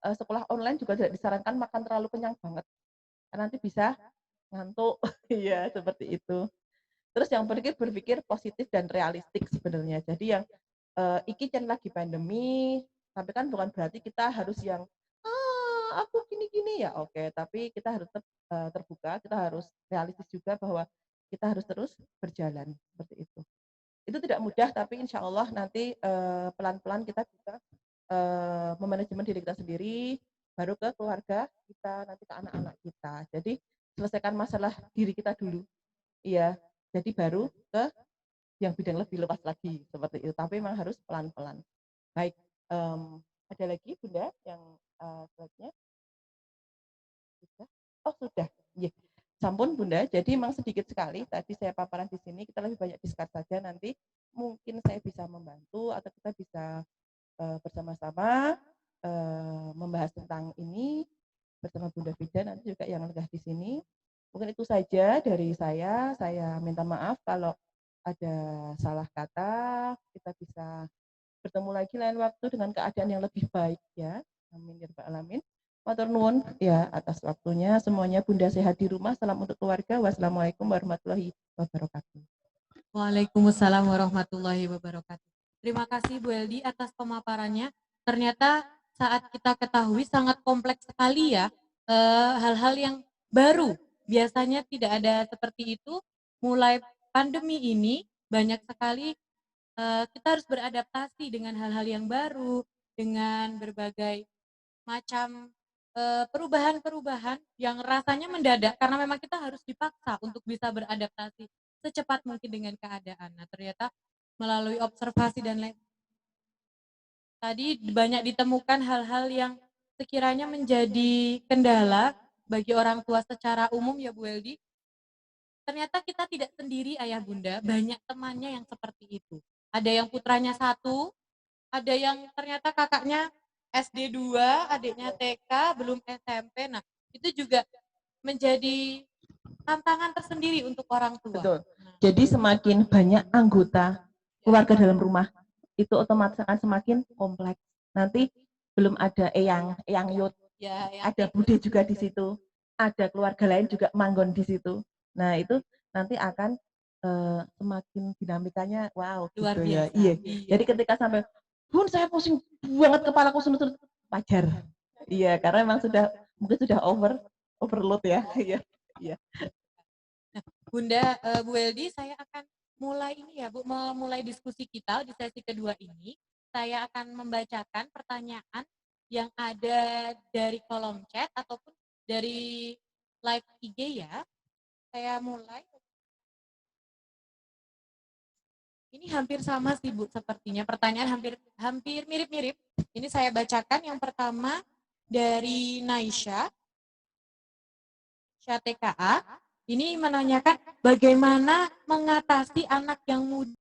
sekolah online juga tidak disarankan makan terlalu kenyang banget. Karena nanti bisa ngantuk. Iya seperti itu. Terus yang berpikir positif dan realistik sebenarnya. Jadi yang iki kan lagi pandemi, tapi kan bukan berarti kita harus yang aku gini-gini ya, oke, tapi kita harus tetap terbuka, kita harus realistis juga bahwa kita harus terus berjalan seperti itu. Itu tidak mudah, tapi insya Allah nanti pelan-pelan kita bisa memanajemen diri kita sendiri, baru ke keluarga kita, nanti ke anak-anak kita. Jadi selesaikan masalah diri kita dulu, iya. Jadi baru ke yang bidang lebih luas lagi seperti itu. Tapi memang harus pelan-pelan. Baik, ada lagi Bunda yang slide-nya? Sudah? Oh sudah, iya. Sampun Bunda, jadi memang sedikit sekali tadi saya paparan di sini, kita lebih banyak discuss saja, nanti mungkin saya bisa membantu atau kita bisa bersama-sama membahas tentang ini bersama Bunda Vida, nanti juga yang sudah di sini. Mungkin itu saja dari saya minta maaf kalau ada salah kata, kita bisa bertemu lagi lain waktu dengan keadaan yang lebih baik ya. Amin ya rabbal alamin. Matur nuwun ya atas waktunya. Semuanya Bunda sehat di rumah. Salam untuk keluarga. Wassalamualaikum warahmatullahi wabarakatuh. Waalaikumsalam warahmatullahi wabarakatuh. Terima kasih Bu Eldi atas pemaparannya. Ternyata saat kita ketahui sangat kompleks sekali ya hal-hal yang baru. Biasanya tidak ada seperti itu. Mulai pandemi ini banyak sekali kita harus beradaptasi dengan hal-hal yang baru, dengan berbagai macam perubahan-perubahan yang rasanya mendadak karena memang kita harus dipaksa untuk bisa beradaptasi secepat mungkin dengan keadaan. Nah, ternyata melalui observasi dan lain tadi banyak ditemukan hal-hal yang sekiranya menjadi kendala bagi orang tua secara umum ya Bu Eldi. Ternyata kita tidak sendiri ayah bunda, banyak temannya yang seperti itu. Ada yang putranya 1, ada yang ternyata kakaknya SD 2, adiknya TK, belum SMP. Nah, itu juga menjadi tantangan tersendiri untuk orang tua. Betul. Jadi semakin banyak anggota keluarga dalam rumah, itu otomatis akan semakin kompleks. Nanti belum ada eyang yut, Ya, ada bude juga di situ, ada keluarga lain juga manggon di situ. Nah itu nanti akan semakin dinamikanya wow luar gitu biasa. ya. Iya. Jadi ketika sampai Bun saya pusing banget kepalaku senut-senut, wajar. Iya karena memang mungkin sudah overload ya. Iya. Iya. Nah, Bunda Bu Eldi, saya akan mulai ini ya Bu, memulai diskusi kita di sesi kedua ini. Saya akan membacakan pertanyaan yang ada dari kolom chat ataupun dari live IG ya. Saya mulai. Ini hampir sama sih Bu sepertinya. Pertanyaan hampir mirip-mirip. Ini saya bacakan yang pertama dari Naisha TKA. Ini menanyakan bagaimana mengatasi anak yang muda